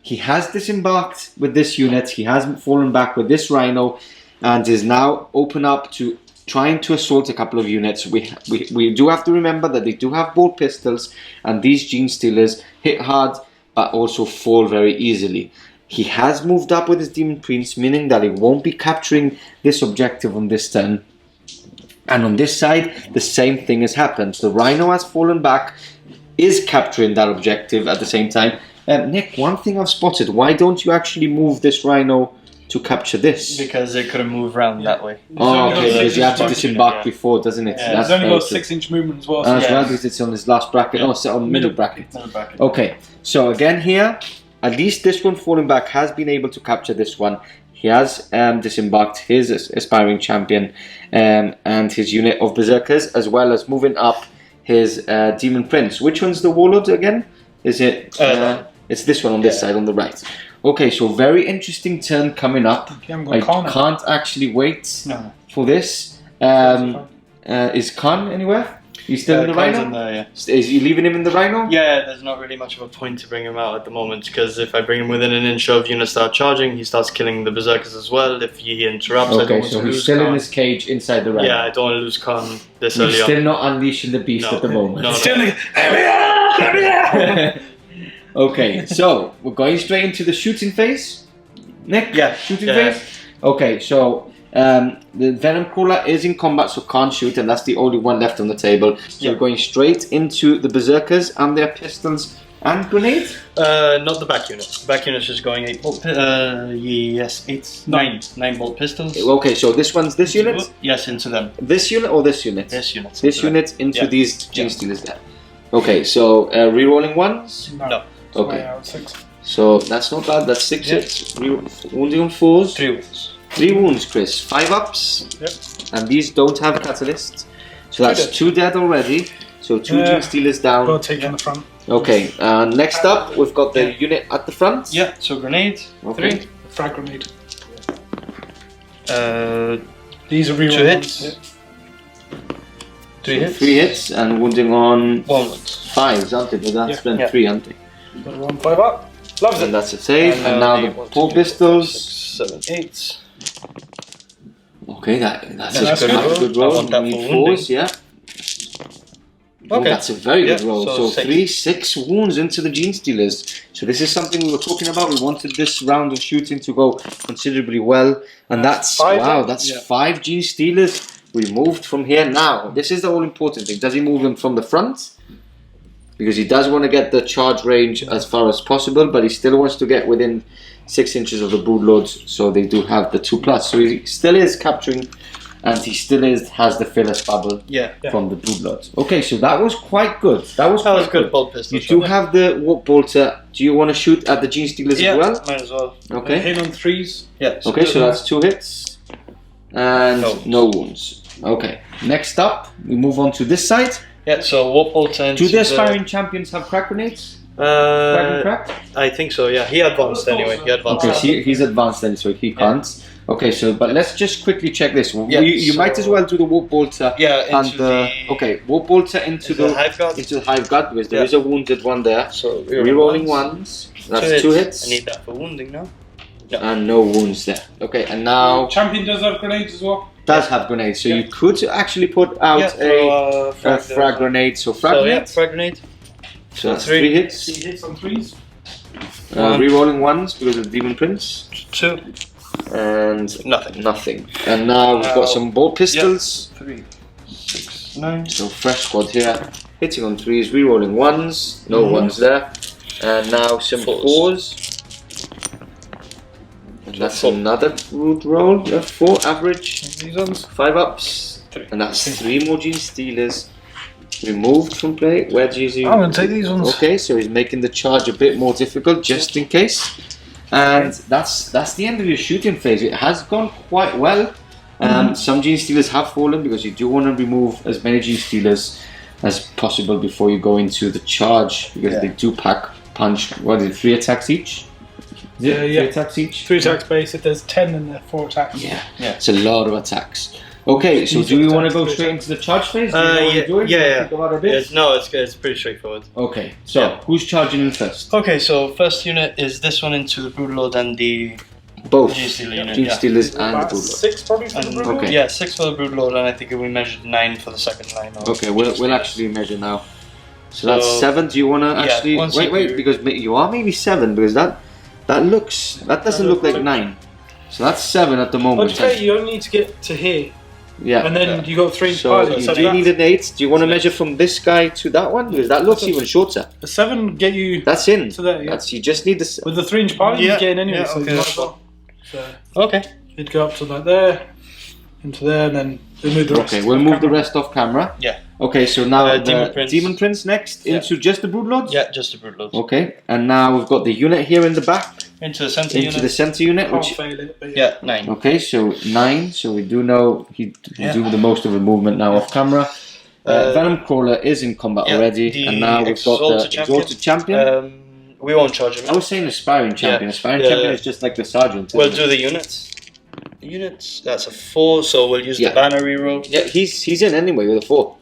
he has disembarked with this unit, he hasn't fallen back with this Rhino, and is now open up to trying to assault a couple of units. We do have to remember that they do have bolt pistols, and these Gene Stealers hit hard but also fall very easily. He has moved up with his Demon Prince, meaning that he won't be capturing this objective on this turn. And on this side, the same thing has happened. The Rhino has fallen back, is capturing that objective at the same time. Nick, one thing I've spotted, why don't you actually move this Rhino to capture this? Because it couldn't move around that way. Oh, okay, because you have to disembark before, doesn't it? Yeah, it's only got 6-inch movement as well. As well, because it's on his last bracket. Oh, it's on the middle bracket. Okay, so again here, at least this one falling back has been able to capture this one. He has disembarked his aspiring champion and his unit of berserkers, as well as moving up his demon prince. Which one's the warlord again? Is it? It's this one on this side, on the right. Okay, so very interesting turn coming up. I can't actually wait for this. Is Khan anywhere? He's still in the Rhino? In there, yeah. Is he leaving him in the Rhino? Yeah, there's not really much of a point to bring him out at the moment, because if I bring him within an inch of units start charging, he starts killing the berserkers as well. If he interrupts, I don't want to lose he's still Khan. In his cage inside the Rhino. Yeah, I don't want to lose Khan this early on. He's still not unleashing the beast at the moment. No. Okay, so we're going straight into the shooting phase. Nick? Yeah. Shooting phase? Okay, so the Venom Crawler is in combat, so can't shoot, and that's the only one left on the table. So we're going straight into the Berserkers and their pistols and grenades? Not the back unit. The back unit is going 8 bolt. Nine bolt pistols. Okay, so this one's this unit? Yes, into them. This unit or this unit? This unit. This unit into these Gene Stealers there. Okay, so re-rolling ones? No. Okay. So that's not bad. That's 6 hits. Wounding on 4s. 3 wounds. 3 wounds, Chris. 5 ups. Yep. And these don't have catalyst. So that's 2 dead already. So 2 Gene Stealers down. Got to take on the front. Okay. Next up, we've got the unit at the front. Yeah. So grenade. Okay. 3. Frag grenade. These are 2 hits. Yep. 3 hits. 3 hits and wounding on 1 wound. 5s, aren't they? But that's been 3, aren't they? Got a 1 5 up. Loves And it. that's a save. And now the 4 pistols. 7, 8. Okay, that's that's a good roll. I want that We for need wounding. 4s, yeah. Oh, Okay. that's a very good roll. So 6. 6 wounds into the Gene Stealers. So this is something we were talking about. We wanted this round of shooting to go considerably well. And that's 5, wow, that's 5 Gene Stealers removed from here. Now, this is the all important thing. Does he move them from the front? because he does want to get the charge range as far as possible, but he still wants to get within 6 inches of the broodlords, so they do have the 2+. So he still is capturing, and he still has the Phyllis bubble from the broodlords. Okay, so that was quite good. That was good. Bolt pistol. You do have the warp bolter. Do you want to shoot at the Gene Stealers as well? Might as well. Okay. Hit on 3s. Yeah. Okay, so that's 2 hits and no wounds. Okay. Next up, we move on to this side. Yeah. So warp bolter. Do the aspiring champions have crack grenades? Crack? I think so. Yeah. He advanced anyway. Okay, so he's advanced then, so he can't. Okay, so but let's just quickly check this. You might as well do the warp bolter. Warp bolter into the hive guard. Into the hive guard, because there is a wounded one there. So rerolling ones. That's 2 hits. I need that for wounding now. And no wounds there. Okay, and now champion does have grenades as well. Does have grenades, so you could actually put out a frag grenade. So frag grenade. Frag grenade. So that's 3 hits. 3 hits on 3s. Rerolling ones because of Demon Prince. 2. And nothing. And now we've got some bolt pistols. 3, 6, 9. So fresh squad here. Hitting on 3s, rerolling 1s. No 1s there. And now some 4s. And that's another root roll. 4 average. These ones. 5 ups. 3. And that's 3 more Gene Stealers. Removed from play. Where do you see? I'm going to take these ones. Okay, so he's making the charge a bit more difficult just in case. And that's the end of your shooting phase. It has gone quite well. Some Gene Stealers have fallen because you do want to remove as many Gene Stealers as possible before you go into the charge, because they do punch. What is it? 3 attacks each? Is it 3 attacks each? 3 attacks base. If there's 10, then there are 4 attacks. Yeah. It's a lot of attacks. Okay, so do you want to go straight into the charge phase? No, it's pretty straightforward. Okay, so who's charging in first? Okay, so first unit is this one into the Broodlord and the both Gene Stealer unit. Gene Stealers and the Broodlord. 6 probably for the Broodlord? Okay. Yeah, 6 for the Broodlord, and I think we measured 9 for the second line. Okay, we'll actually measure now. So that's 7. Do you want to actually wait? Because you are maybe 7, because that doesn't look like 9. So that's 7 at the moment. Okay, you only need to get to here. Yeah. And then you got 3 so pilots. So you need an 8. Do you want to measure from this guy to that one? Because that looks even shorter. A 7 get you. That's in. To there, You just need the. With the 3-inch pilot, you get in anyway. So you might as well. Okay. You'd go up to like there, into there, and then move the rest. Okay, we'll move the rest off camera. Yeah. Okay, so now Demon Prince next into just the Broodlords? Yeah, just the Broodlords. Okay, and now we've got the unit here in the back. Into the center unit. Into the center unit. Can't fail it, but 9. Okay, so 9. So we do know he do the most of the movement now off camera. Venom Crawler is in combat already, and now we've got the Exalted Champion. We won't charge him. I was saying Aspiring Champion. Aspiring Champion is just like the Sergeant. We'll do the units. Units, that's a 4, so we'll use the banner reroll. Yeah, he's in anyway with a 4.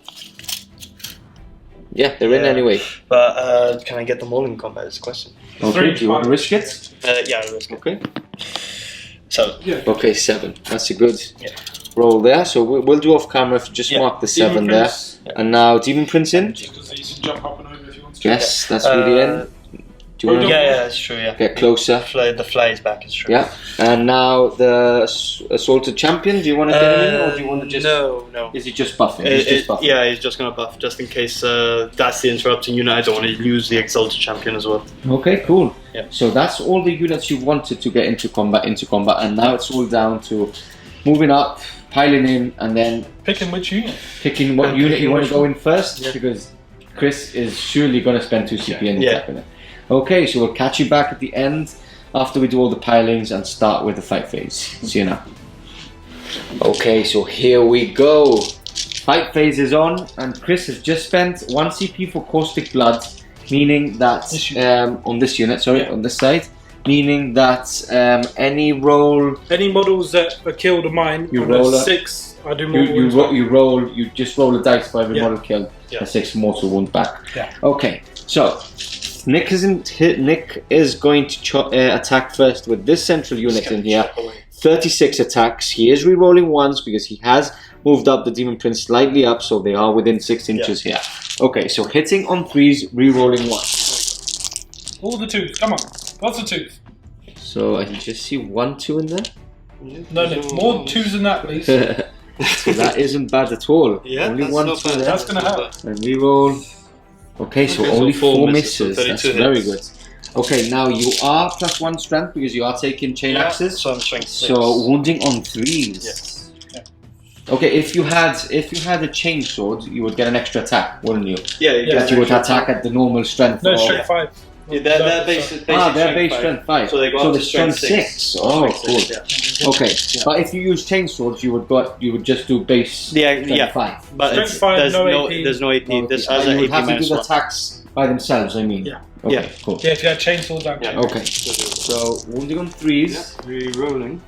Yeah, they're in anyway. But can I get them all in combat is the question. Okay, do you want to risk it? Yeah, I'll risk it. Okay. 7. Okay, 7. That's a good roll there. So we'll do off camera, just mark the 7 there. And now Demon Prince in. Just so you can jump up and over if you want to. Yes, that's really in. Do you want to that's true, get closer? The fly is back, is true. Yeah, and now the Assaulted Champion, do you want to get him in, or do you want to just... No. Is he just buffing? He's just buffing. Yeah, he's just going to buff, just in case that's the interrupting unit. I don't want to lose the Exalted Champion as well. Okay, cool. Yeah. So that's all the units you wanted to get into combat, and now it's all down to moving up, piling in, and then... Picking which unit? Picking what unit you want to go in first, because Chris is surely going to spend 2 CP in attacking it. Okay, so we'll catch you back at the end after we do all the pilings and start with the fight phase. See you now. Okay, so here we go. Fight phase is on, and Chris has just spent 1 CP for Caustic Blood, meaning that on this unit, on this side, meaning that any models that are killed of mine, you roll a 6. I do more. You just roll a dice for every model killed. A 6 mortal wound back. Yeah. Okay, so. Nick is going to attack first with this central unit in here. 36 attacks. He is re-rolling 1s because he has moved up the Demon Prince slightly up, so they are within 6 inches here. Okay, so hitting on 3s, re-rolling 1s. All the 2s, come on. Lots of 2s. So I can just see 1 2 in there? No, more 2s than that, please. So that isn't bad at all. Yeah, only 1 2 there. That's going to help. And re-roll. Okay, so only 4 misses. That's very good. Okay, now you are +1 strength because you are taking chain axes. So I'm strength 6. So wounding on 3s. Yes. Okay, if you had a chain sword, you would get an extra attack, wouldn't you? Yeah. But you would attack at the normal strength. No, strength 5. Yeah, they're basic they're base strength 5. So they go so up the to strength 6. Oh, cool. Yeah. Okay, but if you use chain swords, you would just do base strength 5. But Strength 5, there's no AP. Okay. This has you an would AP have to do the -1. attacks by themselves, I mean. Yeah. Okay, cool. Yeah, if you had chainsaw down. Yeah. Okay, so wounding on 3s. Re-rolling.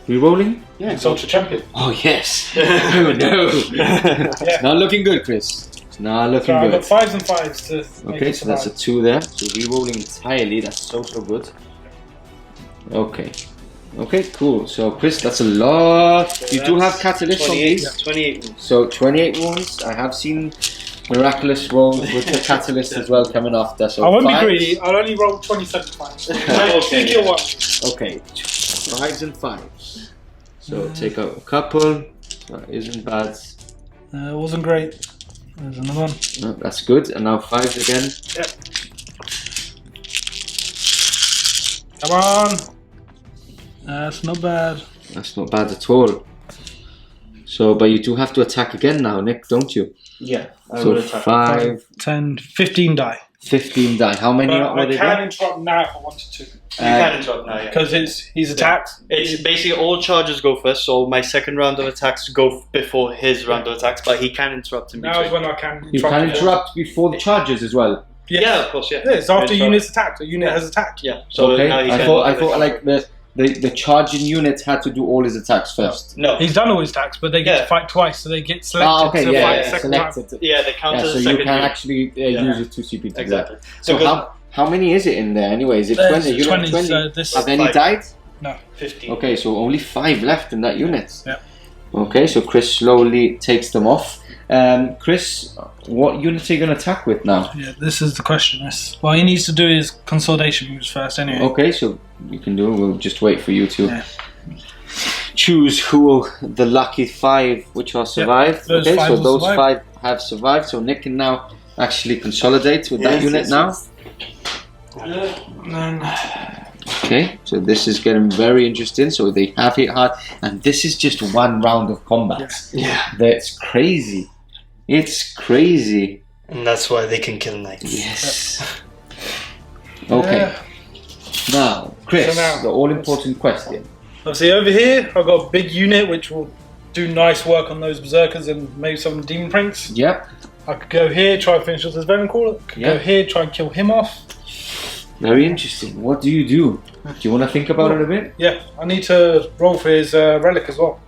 Rerolling? Yeah. Exalted champion. Oh, yes. Oh, no. It's not looking good, Chris. It's not looking So I've good. got 5s and 5s to Okay, so that's a 2 there. So rerolling entirely, that's so good. Okay. Okay, cool. So Chris, that's a lot. So you do have catalysts on these. 28 wounds. So 28 wounds. I have seen miraculous rolls with the catalyst as well coming after. So I won't be 5s. greedy. I'll only roll 27 times. Okay. Kill one. Okay, 5s and 5s. So take out a couple. That isn't bad. It wasn't great. There's another one. No, that's good. And now 5s again. Come on. That's not bad. That's not bad at all. So, but you do have to attack again now, Nick, don't you? Yeah. So 5, 10, 15 die. 15 die. How many But are I they? can interrupt now if I wanted to. You can interrupt now, yeah. Because he's attacked. It's basically all charges go first, so my second round of attacks go before his round of attacks, but he can interrupt in Now between. is when I can interrupt. You can it. interrupt before the charges as well. Yes. Yeah, of course, yeah. Yeah, it's after Interrupt. unit's attacked. A unit has attacked. Yeah. So Okay, now he I can thought like the charging unit had to do all his attacks first. No. He's done all his attacks, but they get to fight twice, so they get selected Ah, okay, to yeah, fight yeah, the second time. selected. Yeah, they count Yeah, as so a you second can unit. actually use your 2 CP to do that. Exactly. So how many is it in there anyway? Is it There's 20? You got 20, 20. so this Have is any 5. died? No. 15. Okay, so only 5 left in that unit. Yeah. Okay, so Chris slowly takes them off. Chris, what unit are you going to attack with now? Yeah, this is the question. What he needs to do is consolidation moves first, anyway. Okay, so you can do it. We'll just wait for you to Yeah. choose the lucky 5 which are survived. those Okay, 5 so will those survive. 5 have survived. So Nick can now actually consolidate with that unit now. And then Okay, so this is getting very interesting. So they have hit hard, and this is just 1 round of combat. Yeah. That's crazy. It's crazy. And that's why they can kill knights. Yes. Okay. Now, Chris, So now- the all-important question. obviously over here, I've got a big unit which will do nice work on those berserkers and maybe some of the demon prinks. Yep. I could go here, try and finish off this venom caller. Could Yeah. go here, try and kill him off. Very interesting. What do? Do you want to think about it a bit? Yeah, I need to roll for his relic as well.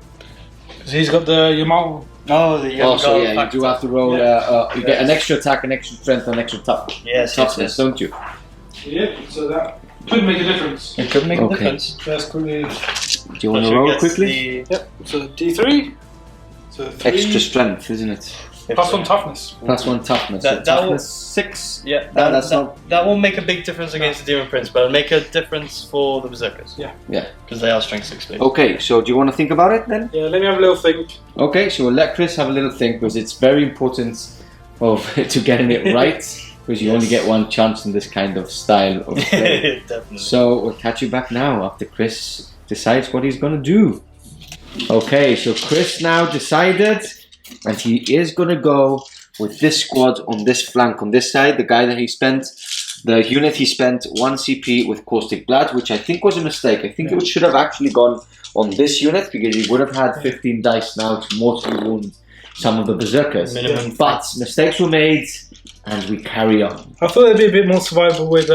Because he's got the Yamal. Oh, the young Also, yeah, you do have to roll. You get an extra attack, an extra strength, an extra toughness, don't you? Yeah, so that could make a difference. It could make a Okay. difference. That's quickly. Do you want to roll quickly? Yep, so D3. So 3. Extra strength, isn't it? Plus 1 toughness. Plus 1 toughness. That so will- toughness 6. Yeah, that's that won't make a big difference against the Demon Prince, but it'll make a difference for the Berserkers. Yeah. Yeah. Because they are strength 6 based. Okay, so do you want to think about it then? Yeah, let me have a little think. Okay, so we'll let Chris have a little think because it's very important to getting it right because you only get 1 chance in this kind of style of play. Definitely. So we'll catch you back now after Chris decides what he's going to do. Okay, so Chris now decided and he is going to go with this squad on this flank, on this side, the unit he spent 1 CP with Caustic Blood, which I think was a mistake. I think it should have actually gone on this unit because he would have had 15 dice now to mortally wound some of the Berserkers. Minimum. But mistakes were made and we carry on. I thought there'd be a bit more survival with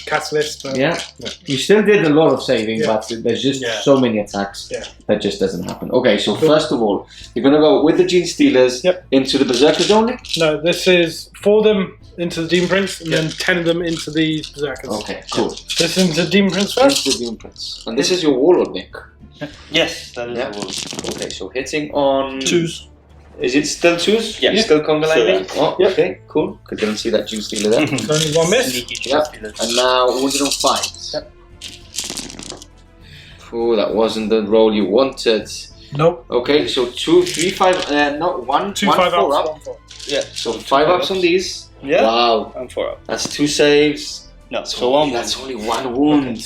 Catalyst, but Yeah, you still did a lot of saving, Yeah. but there's just Yeah. so many attacks Yeah. that just doesn't happen. Okay, so first of all, you're going to go with the Gene Stealers Yep. into the Berserkers only? no, this is 4 of them into the Demon Prince and then 10 of them into the Berserkers. Okay, cool. This is into the Demon Prince first. Into the Demon Prince. And this is your Warlord, Nick. Yes, that is Yeah. the one. Okay, so hitting on... 2s. Is it still 2s? Yeah. Still Conga Lightning? Still Oh, okay, cool. Because didn't see that Gene Stealer there. So only 1 miss. Sneaky Yep. Stealers. And now wounded on 5s. Yep. Oh, that wasn't the roll you wanted. Nope. Okay, so 2, 3, 5, not 1, 2 1 5 4 ups, up. 1 4. Yeah, so 5 ups on these. Yeah. Wow. And 4 up. That's 2 saves. No, so 1 That's only 1 wound.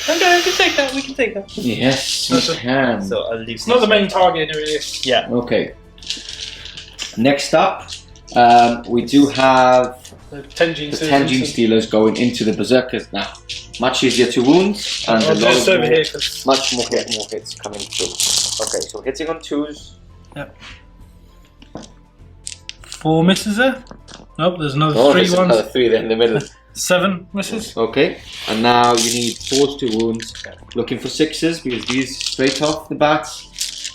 Okay, we can take that. We can take that. Yes, you can. So I'll leave. It's not the main target, really. Yeah. Okay. Next up, we do have The 10 gene the 10 gene stealers going into the berserkers now. Much easier to wound and a lot just over more, here, 'cause- much more hits coming through. Okay, so hitting on 2s. Yep. 4 misses there. Nope, there's another Oh, 3 there's ones. another 3 there in the middle. 7 misses. Okay, and now you need 4s to wound. Looking for 6s because these straight off the bat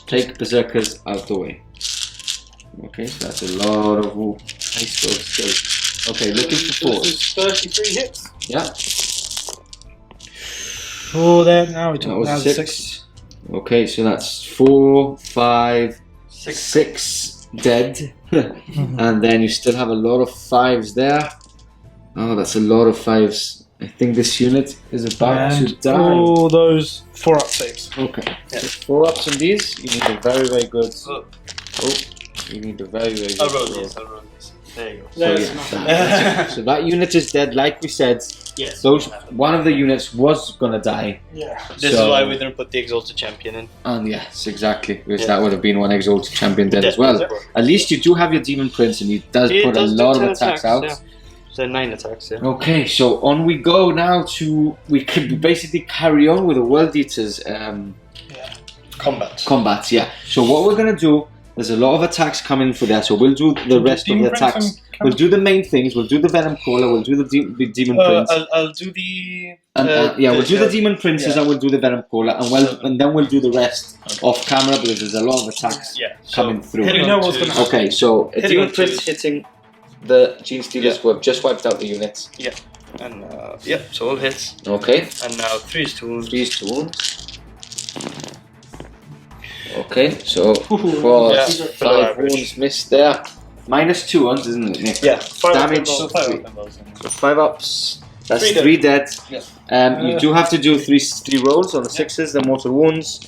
take berserkers out the way. Okay, so that's a lot of nice skills. Okay, looking for 4s. This is 33 hits. Yeah, 4 there. Now we that took was now 6. 6. Okay, so that's 4, 5, 6 dead. And then you still have a lot of 5s there. Oh, that's a lot of 5s. I think this unit is about to die. all those 4 up saves. Okay, so 4 ups on these. You need a very, very good. Oh, you need a very, very good. I'll roll these. There you go. So, There's yeah, so that unit is dead, like we said. Yes. One of the units was gonna die. Yeah. This So- is why we didn't put the Exalted Champion in. And yes, exactly, because Yeah. that would have been one exalted champion dead as well. Yeah. At least you do have your demon prince, and he does He put does a do lot of 10 attacks out. yeah. So 9 attacks, yeah. Okay, so on we go now to we could basically carry on with the World Eaters Combat. combats. Yeah. So what we're gonna do? There's a lot of attacks coming for that, so we'll do the rest of the attacks. We'll do the main things. We'll do the Venom Caller. We'll do the Demon Prince. I'll do the. We'll do the Demon Princes and we'll do the Venom Caller, and then we'll do the rest off camera because there's a lot of attacks coming through. We know what's gonna happen. Okay, so a Hitting Demon on Prince twos. hitting the Gene Stealers who have just wiped out the units. Yeah. And so all hits. Okay, And now 3s to wound. 3s to wound. Okay, so Yeah. 5 wounds missed there. -2 ones, isn't it, Nick? Yeah. Damage. So 3. So 5 ups. That's 3 dead. 3 dead. Yeah. You do have to do 3 rolls on the 6s, the mortal wounds.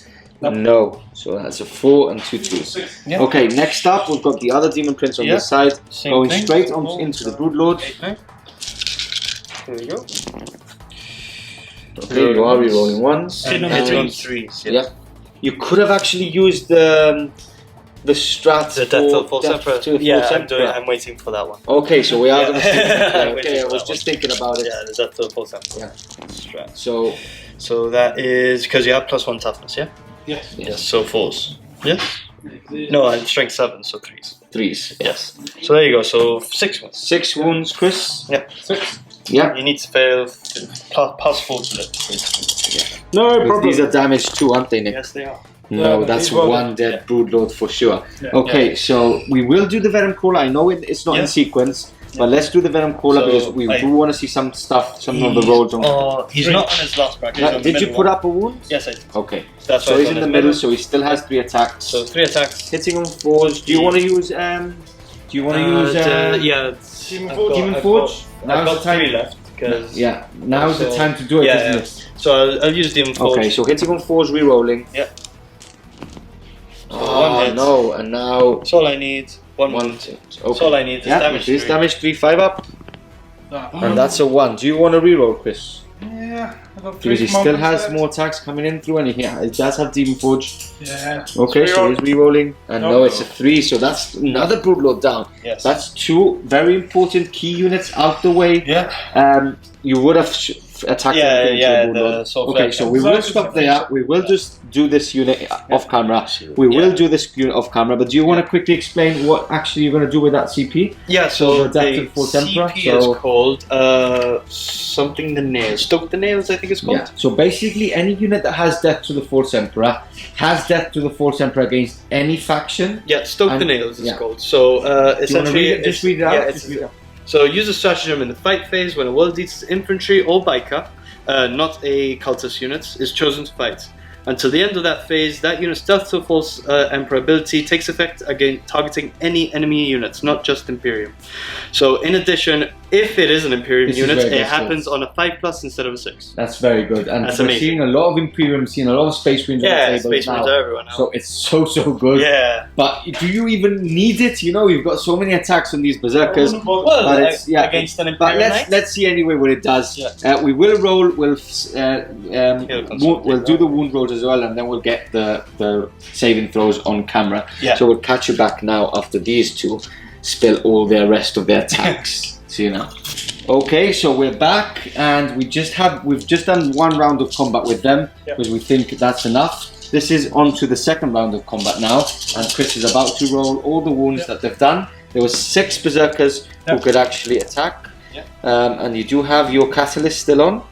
No. So that's a 4 and 2 2s. Yeah. Okay, next up we've got the other Demon Prince on Yeah. this side, Same going thing. straight into the Broodlord. Here we go. Okay, you are re-rolling ones. And hitting on 3s. Yeah. You could have actually used the strat The Death for of False Death Emperor. to the Yeah, False I'm doing. Emperor. I'm waiting for that one. Okay, so we are Yeah. going to stick Waiting okay, I for was that just thinking about it. Yeah, the Death of False Emperor. Yeah. Strat. So, So that is because you have +1 toughness, yeah? Yes. Yes. So 4s. Yeah. No, I'm strength 7, so 3s. 3s. Yes. So there you go. So 6 wounds. 6 wounds, Chris. Yeah. 6. Yeah. You need to fail +4 to live. No Because problem. these are damaged too, aren't they, Nick? Yes, they are. No, Yeah, that's these were- one dead Broodlord for sure. Yeah. Okay, so we will do the Venom Caller. I know it's not Yeah. in sequence, but let's do the Venom Caller So, because we do want to see some stuff, some of the rolls on. He's not on his last bracket. he's on the Did you middle put one. up a wound? Yes, I did. Okay. That's So why he's it's in on the his middle, so he still has 3 attacks. So 3 attacks. Hitting on 4s. Do you want to use Do you want to use yeah, Demon Forge? Demon Forge? I've Now's got the time. 3 left. Cause Yeah, now's the So- time to do it, yeah, isn't yeah. it? So I'll use Demon Forge. Okay, so hitting on 4s, re-rolling. Yeah. So Oh, one hit. no, and now That's all I need. One. one. Okay. Okay. That's all I need. Is Yeah, damage. it is 3. damage 3, 5 up, That. and that's a 1. Do you want to re-roll, Chris? Yeah. I got 3 Because he still moments has left. more attacks coming in through, and he does have Demon Forge. Yeah. Okay, so he's re-rolling, and No. no, it's a 3, so that's another Broodlord down. Yes. That's 2 very important key units out the way. Yeah. You would have attacked Yeah, everything to yeah, the the Broodlord. Soul Okay, Flare. so we will stop there. We will just do this unit off camera. We will do this unit off camera, but do you want to quickly explain what actually you're going to do with that CP? Yeah, So so the the Adapted Force Emperor, CP so- is called something the nails. Stoke the nails, I think it's called. Yeah. So basically, any unit that has Death to the Force Emperor has Death to the Force Emperor against any faction. Yeah, Stoke the And- nails is yeah. called. So Do you want to essentially, read it? Just read it out. Yeah, Just read it out. so use a stratagem in the fight phase when a world eats infantry or biker, not a cultist unit, is chosen to fight. Until the end of that phase, that unit's Death to the False Emperor ability takes effect against targeting any enemy units, not just Imperium. So in addition, if it is an Imperium This is unit, where it it gets happens on a 5+ instead of a 6. That's very good. And That's we're amazing. seeing a lot of Imperium, seeing a lot of Space Marines on the table Space now. Marines are everywhere now. So it's so good. Yeah. But do you even need it? You know, you've got so many attacks on these berserkers. Well, but it's, against an But Imperium let's see anyway what it does. Yeah. We will roll. We'll do the wound rolls as well, and then we'll get the saving throws on camera. Yeah. So we'll catch you back now after these two spill all the rest of their attacks. See you now. Okay, so we're back, and we've just done one round of combat with them because we think that's enough. This is on to the second round of combat now, and Chris is about to roll all the wounds that they've done. There were 6 berserkers who could actually attack, and you do have your catalyst still on.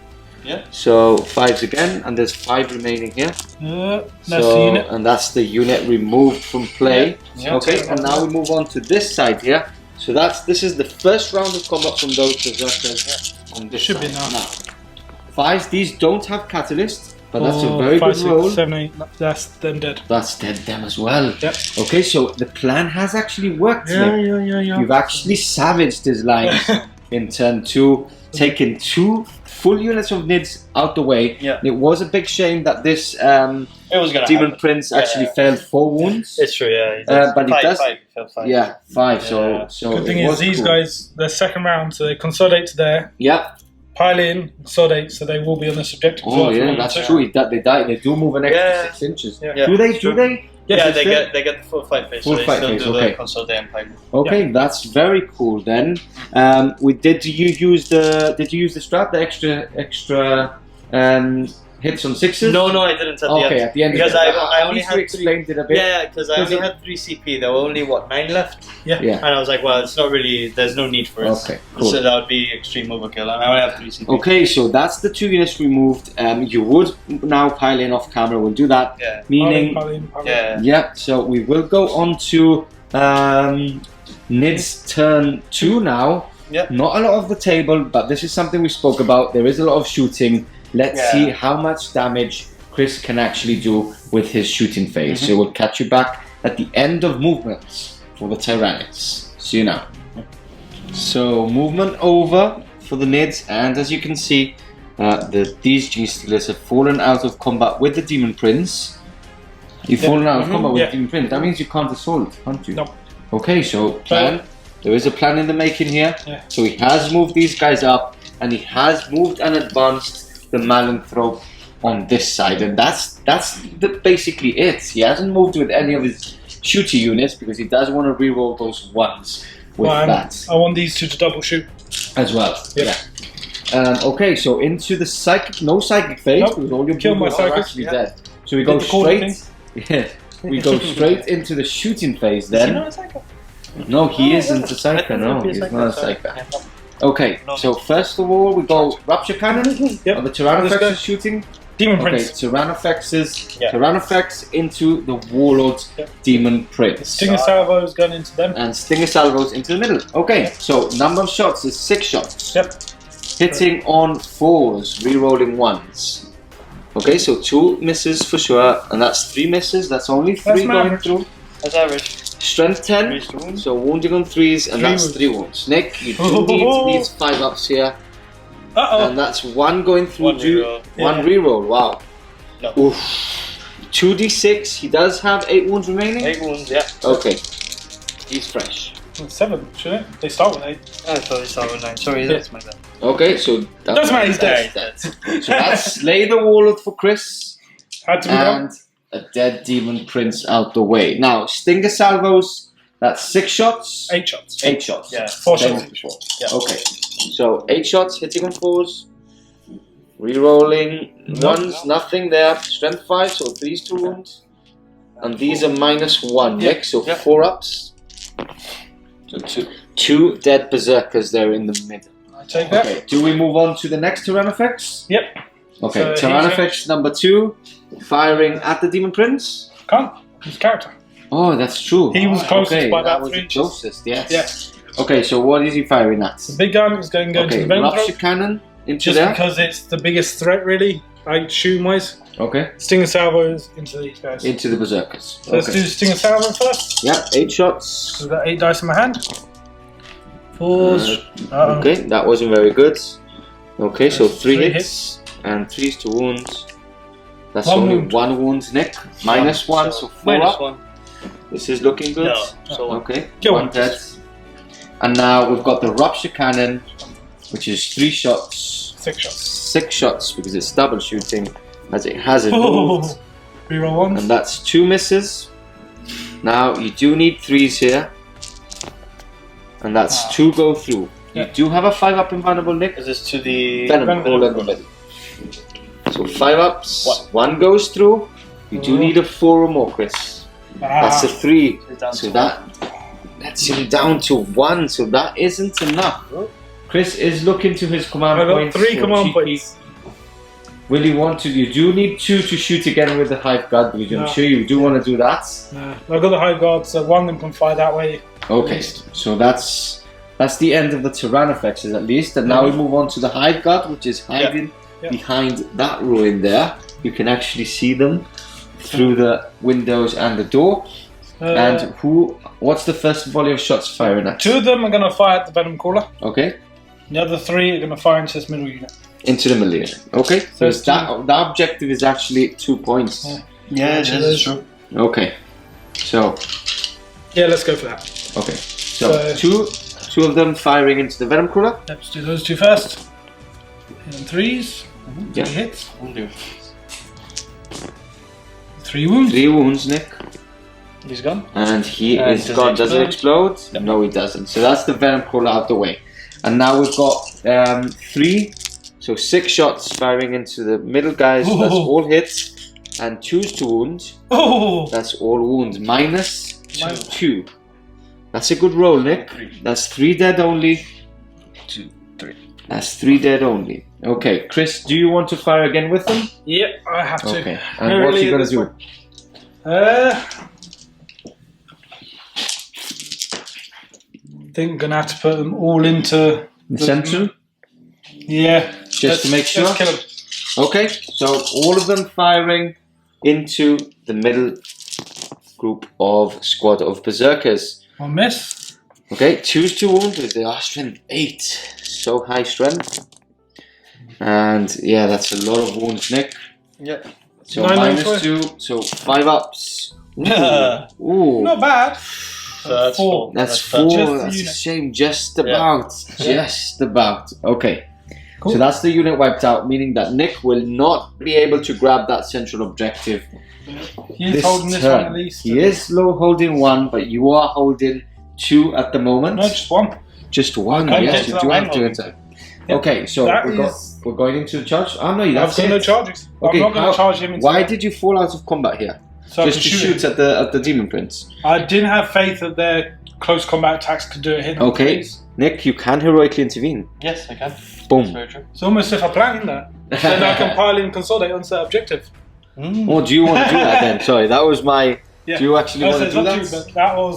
Yeah. So 5s again, and there's 5 remaining here. That's the unit. And that's the unit removed from play. Yeah. Okay, and now we move on to this side here. So this is the first round of combat from those berserkers on this Should be side. enough. Now, 5s, these don't have catalyst, but that's a very good 5, 6, roll. 7, 8. That's them dead. That's dead them as well. Yep. Okay, so the plan has actually worked. Nick. Yeah. You've actually savaged his lines in turn 2, taken 2 full units of Nids out the way. Yeah. It was a big shame that this It was gonna Demon happen. Prince actually failed 4 wounds. It's true, yeah. But he does. 5. Yeah, 5. Yeah. So Good thing it is was these cool. guys, their second round, so they consolidate to there, Yeah. pile in, consolidate, so they will be on this objective. as Oh well. yeah, that's true. They do move an extra Yeah. 6 inches. Yeah. Do they? True. Do they? Yeah, Yes, they get the full fight phase, Full so they fight still phase, do okay. the consolidate and pilot. Okay, that's very cool then. Did you use the strap, the extra hits on 6s? No, I didn't at the end. Okay, at the end. Because I at only least had you explained it a bit. Yeah, because I only had 3 CP. There were only 9 left. Yeah. And I was like, well, it's not really. There's no need for it. Okay, cool. So that would be extreme overkill, and I only have 3 CP. Okay, so that's the 2 units removed. You would now pile in off camera. We'll do that. Yeah. Meaning, Pile in. yeah. So we will go on to Nid's turn 2 now. Yeah. Not a lot of the table, but this is something we spoke about. There is a lot of shooting. Let's see how much damage Chris can actually do with his shooting phase. So we'll catch you back at the end of movements for the Tyranids. See you now. So movement over for the Nids, and as you can see, these G-Stealers have fallen out of combat with the Demon Prince. You've fallen out of combat with the Demon Prince. That means you can't assault, can't you? No. Okay, so plan. There is a plan in the making here. Yeah. So he has moved these guys up, and he has moved and advanced the Malanthrope on this side, and that's basically it. He hasn't moved with any of his shooter units because he does want to reroll those ones with that I want these two to double shoot. as well. Yeah. Okay, so into the psychic, no psychic phase Nope. because all your Kill my bullets are psychics. actually dead. So we go Did the corner straight. Yeah, we go straight into the shooting phase Is he then. not a psycho? No, he Oh, isn't a I psycho. thought No, he'd be a he's psycho, not a sorry. psycho. Okay, so first of all we go Rapture Cannon. Yep. Are the Let's go. Tyrannofex shooting? Demon Okay, Prince. Tyrannofex into the Warlord's Demon Prince. Stinger salvos going into them. And Stinger Salvos into the middle. Okay, so number of shots is 6 shots. Yep. Hitting on 4s, re-rolling 1s. Okay, so 2 misses for sure, and that's 3 misses. That's only 3 That's going average. through. That's average. Strength 10, 3 to wound. so wounding on 3s, and 3 that's wounds. 3 wounds. Nick, you do need these 5 ups here, Uh-oh. and that's 1 going through. 1 reroll. 1 Yeah. reroll, wow. No. Oof. 2d6, he does have 8 wounds remaining? 8 wounds, yeah. Okay, he's fresh. 7, shouldn't it? They start with 8. I thought he started with 9. Sorry, Yeah. that's my bad. Okay, so Doesn't matter, he's dead. So that's Slay the Warlord for Chris, Had to be done. and a dead Demon Prince out the way. Now, Stinger Salvos, that's 6 shots? 8 shots. 8 shots. Yeah. 4 Same shots. as before. Yeah. Okay, so 8 shots, hitting on 4s, re-rolling 1s, nothing there, strength 5, so 3's to wound, and these are -1, Yeah. Nick, so Yeah. 4 ups. So 2 dead Berserkers there in the middle. I take that. Okay, do we move on to the next Tyrannofex? Yep. Okay, So he's Tyrannofex number 2, firing at the Demon Prince. Can't. His character. Oh, that's true. He was closest okay, by that about was 3 the inches. closest, yes. Yeah. Okay, so what is he firing at? The big gun is going to go Okay, into the venom Rupture throat. Cannon into Just there. because it's the biggest threat, really, like shooting wise. Okay, Stinger salvos into these guys. into the Berserkers. So let's do Stinger salvo first. Yeah, 8 shots. So I've got 8 dice in my hand. Fours. Okay, that wasn't very good. Okay, so That's 3 three hits and 3s to wounds. That's One only wound. 1 wound, Nick. -1, so 4 minus up. 1. This is looking good. No, so Okay, Kill 1 one. dead. And now we've got the Rupture Cannon, which is 3 shots. 6 shots. 6 shots because it's double shooting, as it has it Oh. moved. Reroll ones. And that's 2 misses. Now you do need 3s here. And that's 2 go through. You Yeah. do have a 5 up invulnerable, Nick. Is this to the Venom all in the middle. So 5 ups, 1 goes through. You do need a 4 or more, Chris. That's a 3. So that's him down to 1. So that isn't enough. Chris is looking to his command I got points. 3 for command cheeky. points. Will you want to? You do need 2 to shoot again with the Hive Guard because I'm No. sure you do want to do that. I've got the Hive Guard, so one of them can fire that way. Okay, so that's the end of the Tyrannofexes at least, and now we move on to the Hive Guard, which is hiding behind that ruin there. You can actually see them through the windows and the door. And what's the first volley of shots firing at? 2 of them are going to fire at the Venom Crawler. Okay, The other 3 are going to fire into this middle unit. into the middle. Okay, so it's that objective is actually 2 points. Yeah, it is true. Okay, so Yeah, let's go for that. okay, so two of them firing into the Venom Crawler. Let's do those 2 first. And 3s. Yeah. 3 hits. 3 wounds. 3 wounds, Nick. He's gone. And he And is does gone. it Does it explode? explode? No, it doesn't. So that's the Venom Crawler out the way. And now we've got 3, so 6 shots firing into the middle guys. Ooh. That's all hits. And 2s to wound. Oh! That's all wounds. -2. That's a good roll, Nick. That's 3 dead only. 2, 3. That's 3 dead only. Okay, Chris, do you want to fire again with them? Yep, I have to. Okay. And what's he gonna do? I think I'm going to have to put them all into The central? Yeah. Just to make sure? Let's kill them. Okay, so all of them firing into the middle group of squad of berserkers. 1 miss. Okay, 2s to wound with the strength 8. So high strength. And yeah, that's a lot of wounds, Nick. Yeah. So Nine -2, so 5 ups. Ooh. Ooh. Not bad. So that's 4. That's Just 4. the That's a unit. shame. Just about. Yeah. Just about. Okay. Cool. So that's the unit wiped out, meaning that Nick will not be able to grab that central objective. He's holding this one at least. He is low holding 1, but you are holding 2 at the moment. No, just 1. Just 1. Okay, Yes, get you to do that have one. 2 attack. Yep. Okay, so That we're going into the charge. Oh no, I've that's got it. no charges. Okay, I'm not going to charge him into why it. did you fall out of combat here? So I Just to could shoot him. at the demon prince. I didn't have faith that their close combat attacks could do it hit. Okay, Nick, you can heroically intervene. Yes, I can. That's Boom. very true. It's almost as if I planned that. Then I can pile in consolidate on set objective. Oh, do you want to do that then? Sorry, that was my. Yeah. Do you actually want to It's do up that? to you, but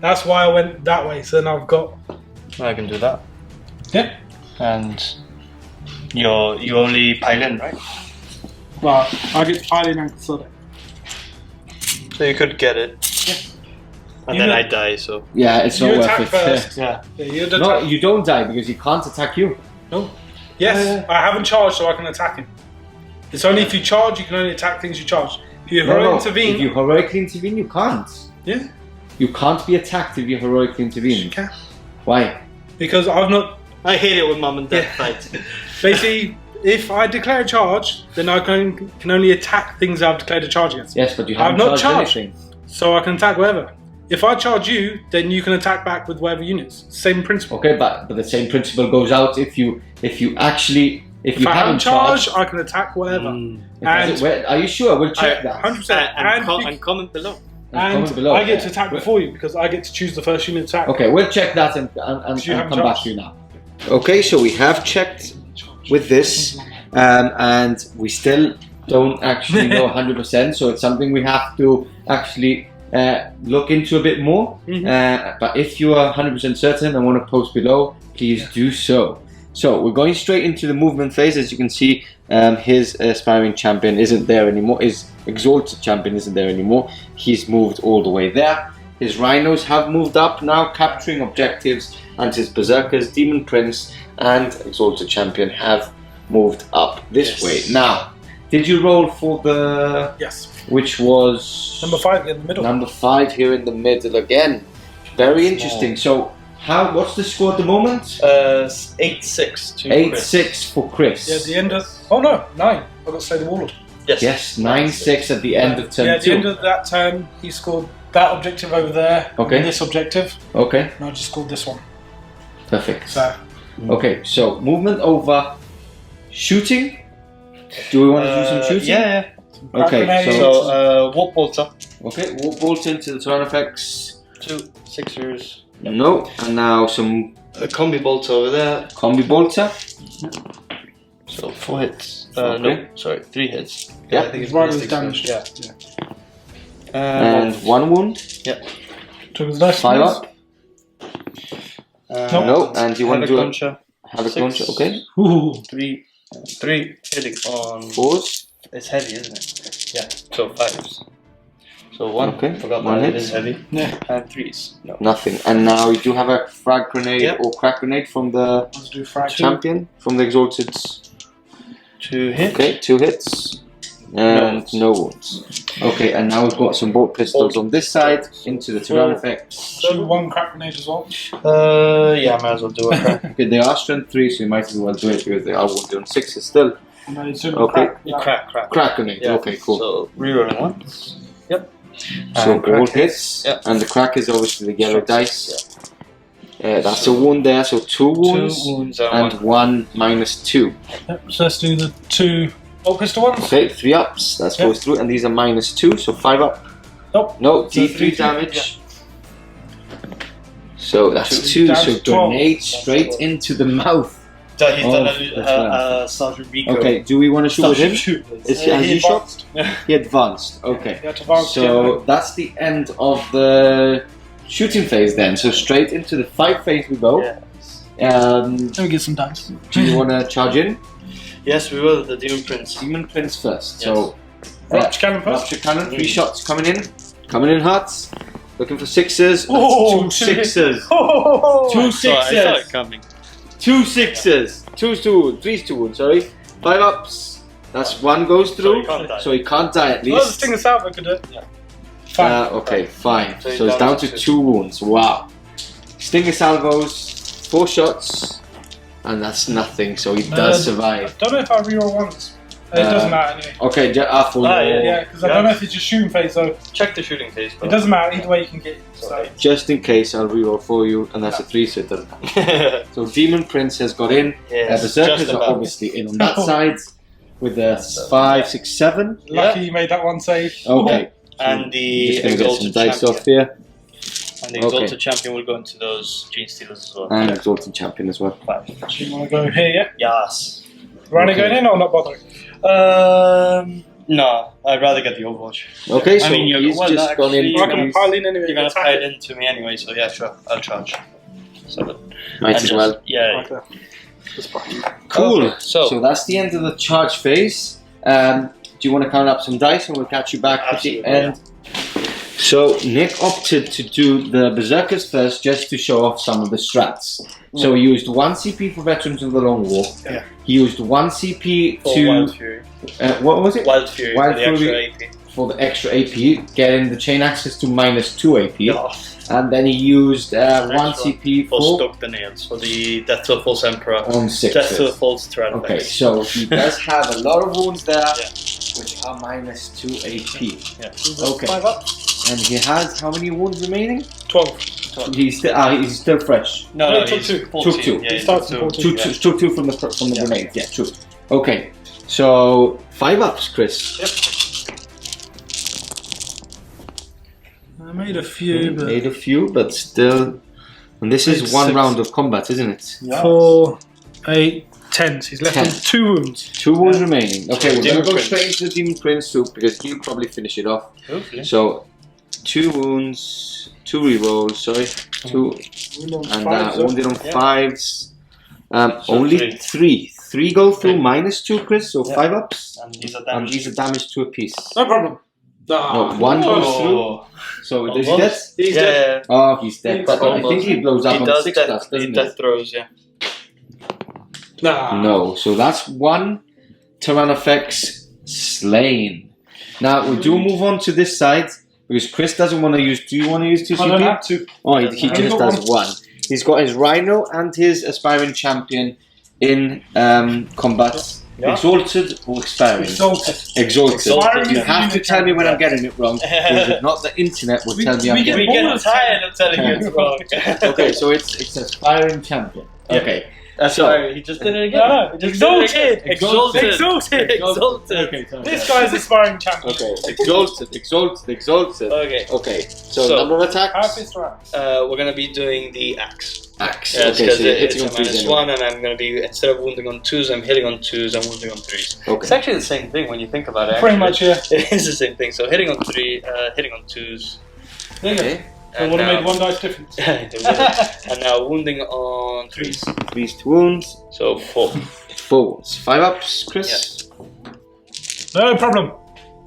that's why I went that way. So then I've got I can do that. yeah. And you only pile in, right? Well, I get to pile in and consolidate. So you could get it. Yeah. And You then know- I die, so. Yeah, it's You not attack worth it. first. Yeah. Yeah, you No, attack. you don't die because he can't attack you. No. Yes, I haven't charged, so I can attack him. It's only if you charge, you can only attack things you charge. If you intervene, If you heroically intervene, you can't. yeah, You can't be attacked if you heroically intervene. you can. Why? Because I've not. I hate it when mum and dad Yeah. fight. Basically, if I declare a charge, then I can only attack things I've declared a charge against. Yes, but you I've haven't not charged charged. anything. So I can attack whatever. If I charge you, then you can attack back with whatever units. Same principle. Okay, but the same principle goes out if you actually if you If I haven't haven't charged, charged. I can attack whatever. Is it- are you sure? We'll check that. 100%. And comment below. Comment And below. I get to attack before you because I get to choose the first unit to attack. Okay, we'll check that and You haven't come back charged. to you now. Okay, so we have checked with this, and we still don't actually know 100%. So it's something we have to actually look into a bit more. But if you are 100% certain and want to post below, please do so. So we're going straight into the movement phase. As you can see, his aspiring champion isn't there anymore. His exalted champion isn't there anymore. He's moved all the way there. His rhinos have moved up now, capturing objectives and his Berserkers, Demon Prince, and Exalted Champion have moved up this way. Now, did you roll for the... Yes. Which was... Number 5 in the middle. Number 5 here in the middle again. Very interesting. So, what's the score at the moment? 8-6 to 8-6 for Chris. Yeah, at the end of... Oh no, 9. I've got to say the Warlord. Yes, 9-6 at the end of turn 2. Yeah, at the end of that turn, he scored that objective over there, okay. and this objective. Okay. And I just scored this one. Perfect. So. Okay, so movement over shooting. Do we want to do some shooting? Yeah. Okay, so Warp Bolter. Okay, Warp Bolter into the turn effects. 2 6ers. No, and now some Combi Bolter over there. Combi Bolter. So 4 hits. Okay. No, sorry, 3 hits. Yeah, I think it's right was damaged. Yeah. And 1 wound. Yep. Took his dice. 5 up. No, and you want to do launcher. Havoc Launcher, okay. Ooh. 3 hitting on 4s. It's heavy, isn't it? Yeah. So 5s. So 1. Okay. Forgot One that hit. it is heavy. Yeah. And 3s. No. Nothing. And now you do have a frag grenade or crack grenade from the Let's do frag. champion, from the Exalted. 2 hits. Okay, 2 hits. And no wounds. Okay, and now we've got some bolt pistols on this side into the Tyran effects. So 1 crack grenade as well. Yeah, I might as well do it. Okay, they are strength 3, so you might as well do it because they are wounded on 6s still. No, it's only Okay. crack. Crack. Crack grenade, Yeah. okay, cool. So rerolling once. Yep. So And all crack hits, Yep. and the crack is obviously the yellow dice. Yeah. That's a wound there, so 2 wounds, 2 wounds and 1 -2. Yep. So let's do the 2 bolt pistol ones. Okay, 3 ups, that Yep. goes through, and these are -2, so 5 up. Nope. No, So D3 3 damage. So that's 2, so Damage 12. grenade straight into the mouth. So he's done Oh, a Sergeant Rico. Okay, do we want to shoot with him? Has he He shot? advanced. He advanced, okay. He had to advance. So that's the end of the shooting phase then. So straight into the fight phase we go. Yeah. Let me get some dice. Do you want to charge in? Yes, we will. The Demon Prince. Demon Prince first. Yes. So Rapture cannon first. Rapture Cannon, 3 shots coming in hot. Looking for 6s. Oh, That's 2 6s. Oh, 2 I saw it 6s. coming. 2 6s. 2's 2, 3's 2, sorry. 5 ups. That's 1 goes through. So he can't die at Well, the least. thing is out, look at it. Yeah. Fine. Okay, fine. So So it's down to 2 wounds. Wow. Stinger salvos, 4 shots, and that's nothing. So he does survive. I don't know if I reroll once. It doesn't matter anyway. Okay, for Yeah, because I don't know if it's just shooting phase though. Check the shooting phase. It doesn't matter, either way you can get it. So. just in case, I'll reroll for you, and that's a 3, so it doesn't matter. So Demon Prince has got in. Yes, Berserkers just are about. obviously in on that side with the 5, 6, 7. Lucky you made that one save. Okay. And the Just gonna get some Exalted dice Champion. off here, And the Exalted Champion will go into those Gene Stealers as well. and Exalted Champion as well. So you want to go here, yeah? Yes. Rani Okay. going in or not bothering? No, I'd rather get the Overwatch. Okay, so I mean, he's well, just gone in. actually, I can pile in anyway. You're gonna attack pile it. into me anyway, so yeah, sure, I'll charge. So, Might as well. Yeah. Right there. This part. Cool. Okay, so that's the end of the charge phase. Do you want to count up some dice and we'll catch you back Absolutely, at the end? So Nick opted to do the Berserkers first just to show off some of the strats. So he used 1 CP for Veterans of the Long War. Yeah. He used 1 CP for to... Wild Fury. what was it? Wild Fury Wild for the Fury. extra AP. For the extra AP, getting the chain access to -2 AP. Yeah. And then he used 1 Extra CP For for... Stoke the Nails, for the Death to the False Emperor. on 6. Death to the False Tyranid. Okay, so he does have a lot of wounds there, Yeah. which are -2 AP. Yeah. Okay. 5 up. And he has how many wounds remaining? 12. He's still fresh. No, No, no, took he's 2. 14. Took 2. Yeah, He he starts took in 2. 14. Two, took 2 from the Yeah. grenade. Yeah, true. Okay, so 5 ups, Chris. Yep. I made a few, but Made a few, but still. And this is 1 6. round of combat, isn't it? 4, 8, 10. So he's left 10. on 2 wounds. 2 wounds remaining. Okay, we're Demon gonna go Prince. straight into the Demon Prince soup because he'll probably finish it off. Hopefully. So 2 wounds, 2 rerolls, sorry. 2 and wounded on 5s. So Only 3. 3 go through -2, Chris, so Yeah. 5 ups. And these are And damaged. these are damaged to a piece. No problem. No, one goes through. So does he dead? He's dead. Oh, he's dead. But I think he blows up on 6 dust, doesn't he? Death throws, yeah. No, so that's one Tyrannofex slain. Now we do move on to this side because Chris doesn't want to use. Do you want to use 2 CP? I don't have to. Oh, he just does one. He's got his Rhino and his aspiring champion in combat. Yeah. Exalted or expiring? Exalted. You have to tell me when I'm getting it wrong. Because if not, the internet will tell me I'm getting it wrong. We get tired of telling you it's wrong. Okay, so it's aspiring champion. Okay. That's right. He just did it again. No. Exalted. Okay, this guy's aspiring champion. Okay. Exalted. Okay. So number of attacks? We're gonna be doing the axe. Axe. Yeah, okay, because so it's a -1, and I'm going to be, instead of wounding on 2s, I'm hitting on 2s, I'm wounding on 3s. Okay. It's actually the same thing when you think about it. Pretty much, yeah. It is the same thing. So hitting on 3, hitting on 2s. Okay. I would have made 1 dice difference. And now wounding on 3s. 3s to wounds. So 4. 4 wounds. 5 ups, Chris? Yeah. No problem.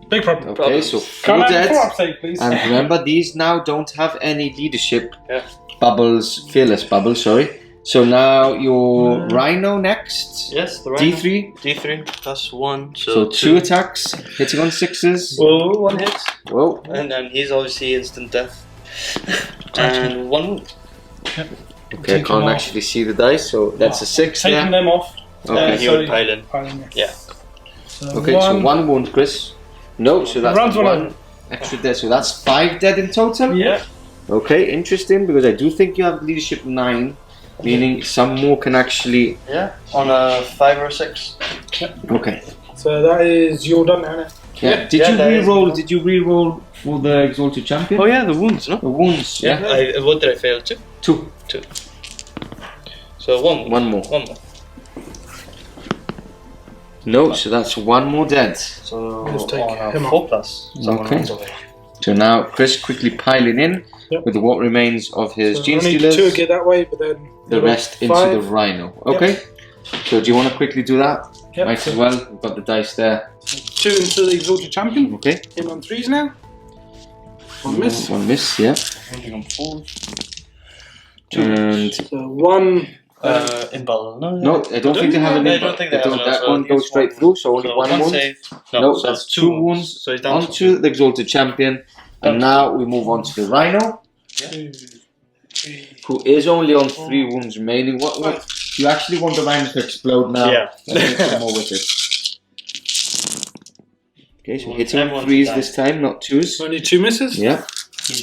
Big problem. Okay, so 4 dead. 4 ups, please. And remember, these now don't have any leadership. Yeah. Bubbles, fearless bubbles, sorry. So now your Rhino next. Yes, the Rhino. D3. D3 plus 1. So 2 attacks, hitting on 6s. Whoa, 1 hit. Whoa. And then he's obviously instant death. And 1 wound. Yep. Okay, I can't actually see the dice, so that's a 6 Taking there. them off. Okay. He would pile in. Yeah. So okay, so 1 wound, Chris. No, so that's 1 extra dead. So that's 5 dead in total? Yeah. Okay, interesting, because I do think you have leadership 9, meaning some more can actually... Yeah, on a 5 or 6. Okay. So that is, you're done now, isn't it? Yeah. Did you re-roll for the Exalted Champion? Oh yeah, the wounds, no? The wounds, yeah. What did I fail? 2? 2. So 1 more. 1 more. 1 more. No, so that's 1 more dead. So Let's take him 4 plus. Okay. So now Chris quickly piling in with what remains of his Gene Stealers. 2 get that way, but then the rest into the Rhino. Okay. So do you want to quickly do that? Yep. Might as well. We've got the dice there. 2 into the Exalted Champion. Okay. Him on 3s now. 1 miss. 1 miss, yeah. Wounding on 4s. And so 1. In battle. No, I don't think they have an I don't think they have that one goes straight through, so only 1 wound. Save. No, so that's 2 wounds. So he's down onto the Exalted Champion. And now we move on to the Rhino, who is only on 3 wounds remaining. What? You actually want the Rhino to explode now? Yeah. Let's make some more with it. Okay, so hitting on 3s this time, not 2s. Only 2 misses? Yeah.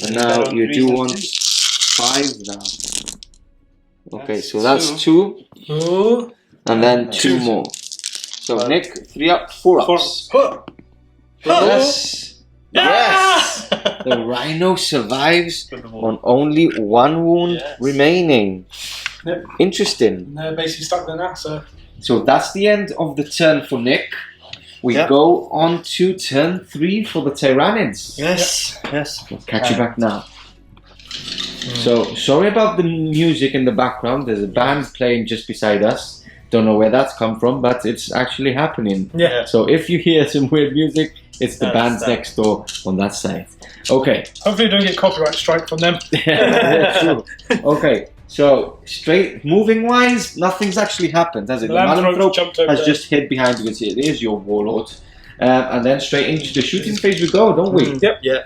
And now you do want 5 now. Okay, so that's 2. Oh. And then 2 more. So Nick, 3 up, 4 ups. Yes. Yes! The Rhino survives on only 1 wound remaining. Yep. Interesting. And they're basically stuck there now, so... So that's the end of the turn for Nick. We go on to turn 3 for the Tyranids. Yes. Yes. I'll catch you back now. So, sorry about the music in the background. There's a band playing just beside us. Don't know where that's come from, but it's actually happening. Yeah. So if you hear some weird music, it's the bands next door on that side. Okay. Hopefully you don't get copyright strike from them. Yeah, true. Okay, so straight moving wise, nothing's actually happened, has it? The Malanthrope has just hid behind you. It is your warlord. And then straight into the shooting phase we go, don't we? Yep. Yeah.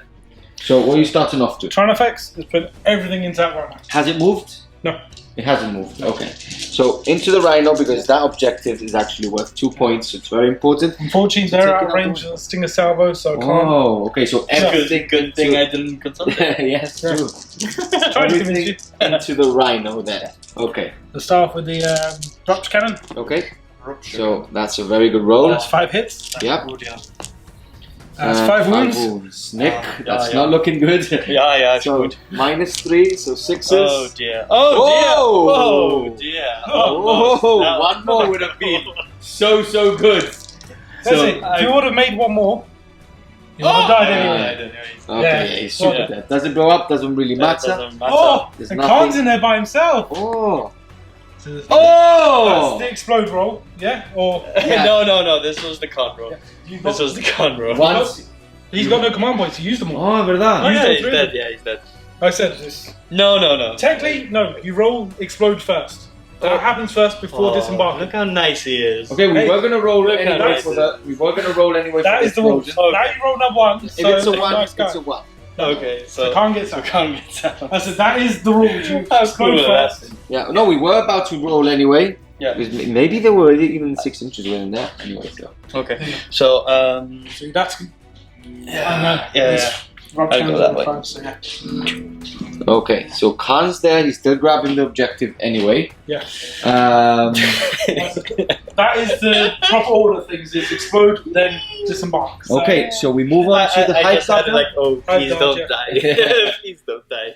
So what are you starting off to? Tyrannofex has put everything into that right now. Has it moved? No. It hasn't moved. Okay. So into the Rhino, because that objective is actually worth 2 points. It's very important. Unfortunately, they're out of range of the Stinger Salvo, so I can't. Oh, okay. So everything. Good thing I didn't consult. Yes, true. Everything into the Rhino there. Okay. Let's start off with the Rupture Cannon. Okay. So that's a very good roll. That's 5 hits. Yep. That's 5 wounds. Nick, that's not looking good. Yeah, so good. -3, so 6s. Oh dear. Oh dear. Oh, 1 more would have been so good. So, if you would have made 1 more, you would have died anyway. Okay, he's super dead. Does it blow up? Doesn't really matter. Oh, There's the nothing. Khan's in there by himself. Oh. That's the explode roll, yeah? Or No, this was the con roll. This was the con roll. He's got no command points. He used them all. Oh, verdad. Oh, Used yeah, all he's three. dead. Yeah, he's dead. I said this. No. Technically, no. You roll explode first. That happens first before disembarking. Look how nice he is. Okay, we Hey, were gonna roll look anyway at for that. We were gonna roll anyway. That for is the rule. explosion. Now you roll number one. If it's a one, nice guy. it's a one. Okay, So so can't get that. can't get down. I said that is the rule. You How explode cool first. that. Yeah, no, we were about to roll anyway. Yeah. Because maybe they were even 6 inches within there. Anyway, so. Okay. So So that's. yeah. Rob I'll go that way. Time, so yeah. Okay, so Khan's there. He's still grabbing the objective anyway. Yeah. That is the proper order of things. Is explode, then disembark. So, Okay, so we move on to the I Hive just had Guard. like, oh, Hive please Guard, don't yeah. die. Please don't die.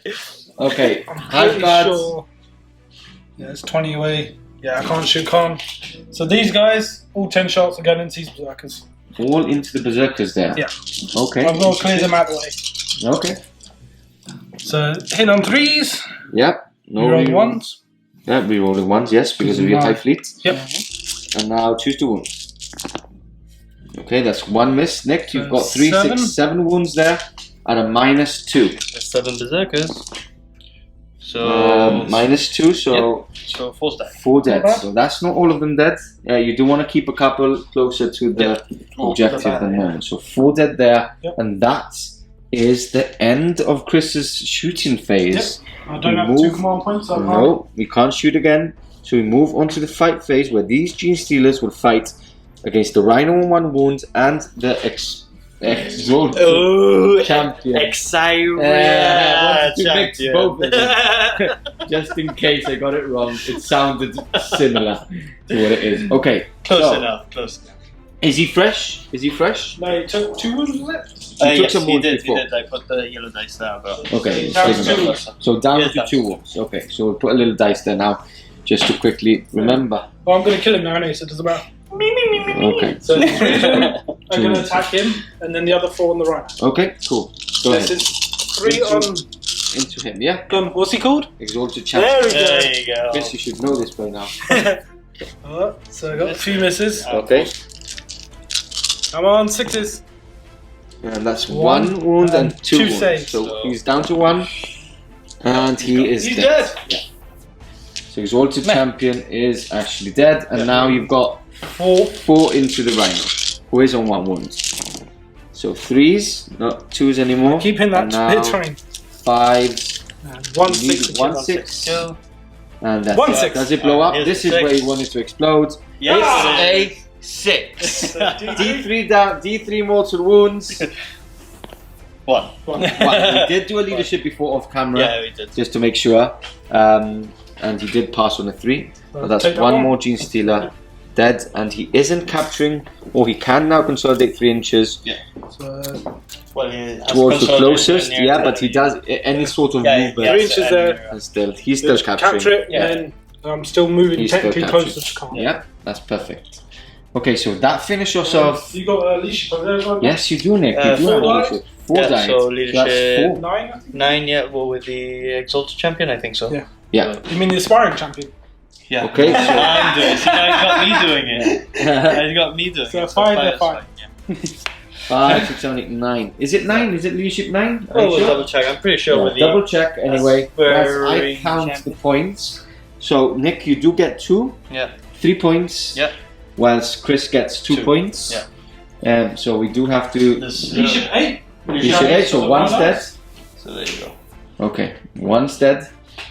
Okay, I'm Hive pretty Guards. sure. Yeah, it's 20 away. Yeah, I can't shoot Khan. So these guys, all 10 shots are going into these berserkers. All into the berserkers there. Yeah. Okay. I'm going to clear them out of the way. Okay. So hit on 3s. Yep. No You're on rerolls. 1s. Yeah, rerolling ones, yes, because of your Hive Fleet. Yep. And now choose the wounds. Okay, that's 1 miss. Nick, you've got 3, 7. 6, 7 wounds there, and a -2. There's 7 berserkers. So -2, so so 4 stack. 4 dead. Not bad. So that's not all of them dead. You do want to keep a couple closer to the objective than one. So 4 dead there, Yep. and that is the end of Chris's shooting phase. I don't We have move- 2 command points. So No, we can't shoot again. So we move on to the fight phase where these Gene Stealers will fight against the Rhino on 1 wound and the Exalted Oh, Champion. Exciria to mix champion. both of them. Just in case I got it wrong, it sounded similar to what it is. Okay, Close so, enough. Close enough. Is he fresh? Is he fresh? No, he took 2 wounds, was it? He took Yes, some he wounds did. before. He did. I put the yellow dice down, bro. Okay, Down save to him 2 up. wounds. So down Yes, to down 2 to wounds. Okay, so we'll put a little dice there now, just to quickly remember. Well, I'm going to kill him now anyway, so it doesn't matter. Okay. So 3 I'm Two. going to attack him, and then the other 4 on the right. Okay, cool. Go This ahead. is 3 on... Into him, yeah? What's he called? Exalted Champion. There we go. There you go. Chris, you should know this by now. So I got 2 misses. Okay. Come on, 6s. And that's One 1 wound and 2 2 wounds. saves. So he's down to 1. And he is He's dead. dead. Yeah. So Exalted Meh. Champion is actually dead. And now you've got 4 into the Rhino, who is on 1 wound. So 3s, not 2s anymore. Keep in that And now hit train. 5s. And 1 You need 6. 1 6. Go. And that's 1 it. 6. Does it blow up? Here's This the is where 6. you want it to explode. Yes. It's a 6. D3 down, D3 mortal wounds. 1. Well, we did do a leadership before off camera, Yeah, we did. just to make sure. And he did pass on a 3. But that's Take that 1 one. more Gene Stealer dead, and he isn't capturing, or he can now consolidate 3 inches So, Well, he has towards the consolidated closest. near Yeah, the but he enemy. does any sort of Yeah, movement. 3 inches there. And still, he's still capturing. capture it, Yeah. and then I'm still moving He's still technically capturing. closer to Khan. Yeah, that's perfect. Okay, so that finishes us off. You got leadership over there as well? Yes, you do, Nick. You do 4 have dice? leadership. 4 Yeah, dice. so that's leadership- 4. 9, I think? 9, yeah, well, with the Exalted Champion, I think so. Yeah. Yeah. You mean the aspiring champion? Yeah. Okay, so- I'm doing it. See, now he's got me doing it. He's got me doing So it. 5, they're that's 5. yeah. 5, 6, 7, 8, 9. Is it 9? Is it leadership 9? Are Oh, you we'll sure? double check. I'm pretty sure Yeah, with the double check anyway. As I Aspiring count the champion. points. So Nick, you do get 2, Yeah. 3 points. Yeah. Whilst Chris gets 2 2, points. yeah. So we do have to. This, Leadership 8? Leadership 8. So 1's dead. So there you go. Okay, 1's dead,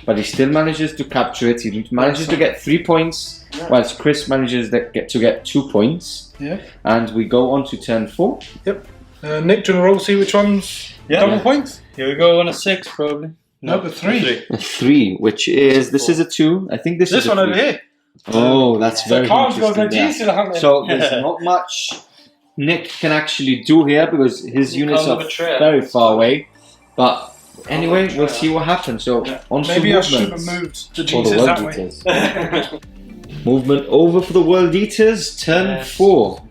but he still manages to capture it. He manages to get 3 points, whilst Chris manages to get 2 points. Yeah. And we go on to turn 4. Nick, do you want to roll, see which one's double points? Here we go on a 6, probably. No, but 3. A 3, which is this is a 2. I think this is This a one 3. over here. Oh, that's very Khan's got no interesting. there. Gene Stealer hunting. So there's not much Nick can actually do here because his units Come are with a trail. very far away. But anyway, we'll see what happens. So on to Maybe I movement. shouldn't have moved the Or Gene the Stealers World that way. Eaters. Movement over for the World Eaters, turn Yes. 4.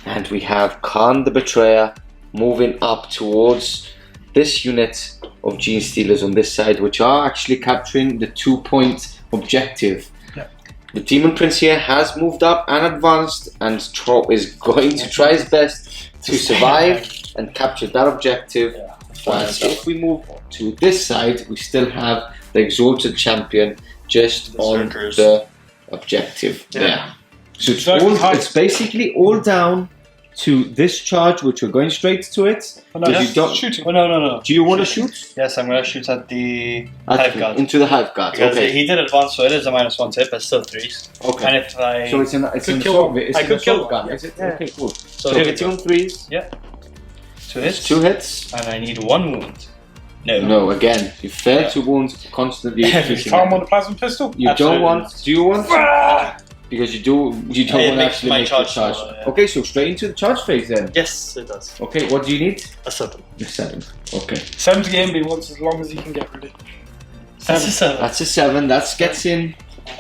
And we have Khan the Betrayer moving up towards this unit of Gene Stealers on this side, which are actually capturing the 2-point objective. Yeah. The Demon Prince here has moved up and advanced and is going to try his best to survive and captured that objective. Whereas if we move to this side, we still have the Exalted Champion just on the objective there. So it's basically all down to this charge, which we're going straight to it. Oh, no, you don't, shooting. Oh, no. Do you want to shoot? Yes, I'm going to shoot at the Hive Guard. Into the Hive Guard, Because okay. he did advance, so it is a -1 hit, but still 3s. Okay. And if I... So it's an assault gun, is it? Yeah. Okay, cool. So hitting on 3s. Yeah. 2 hits. 2 hits. And I need 1 wound. No, again, you fail to wound constantly. You can't want a plasma pistol? You don't want. Do you want? Because you don't want to actually make the charge. Okay, so straight into the charge phase then. Yes, it does. Okay, what do you need? A 7. A 7. Okay. 7 to get him, but he wants as long as he can get ready. That's a 7. That's a 7. That gets in.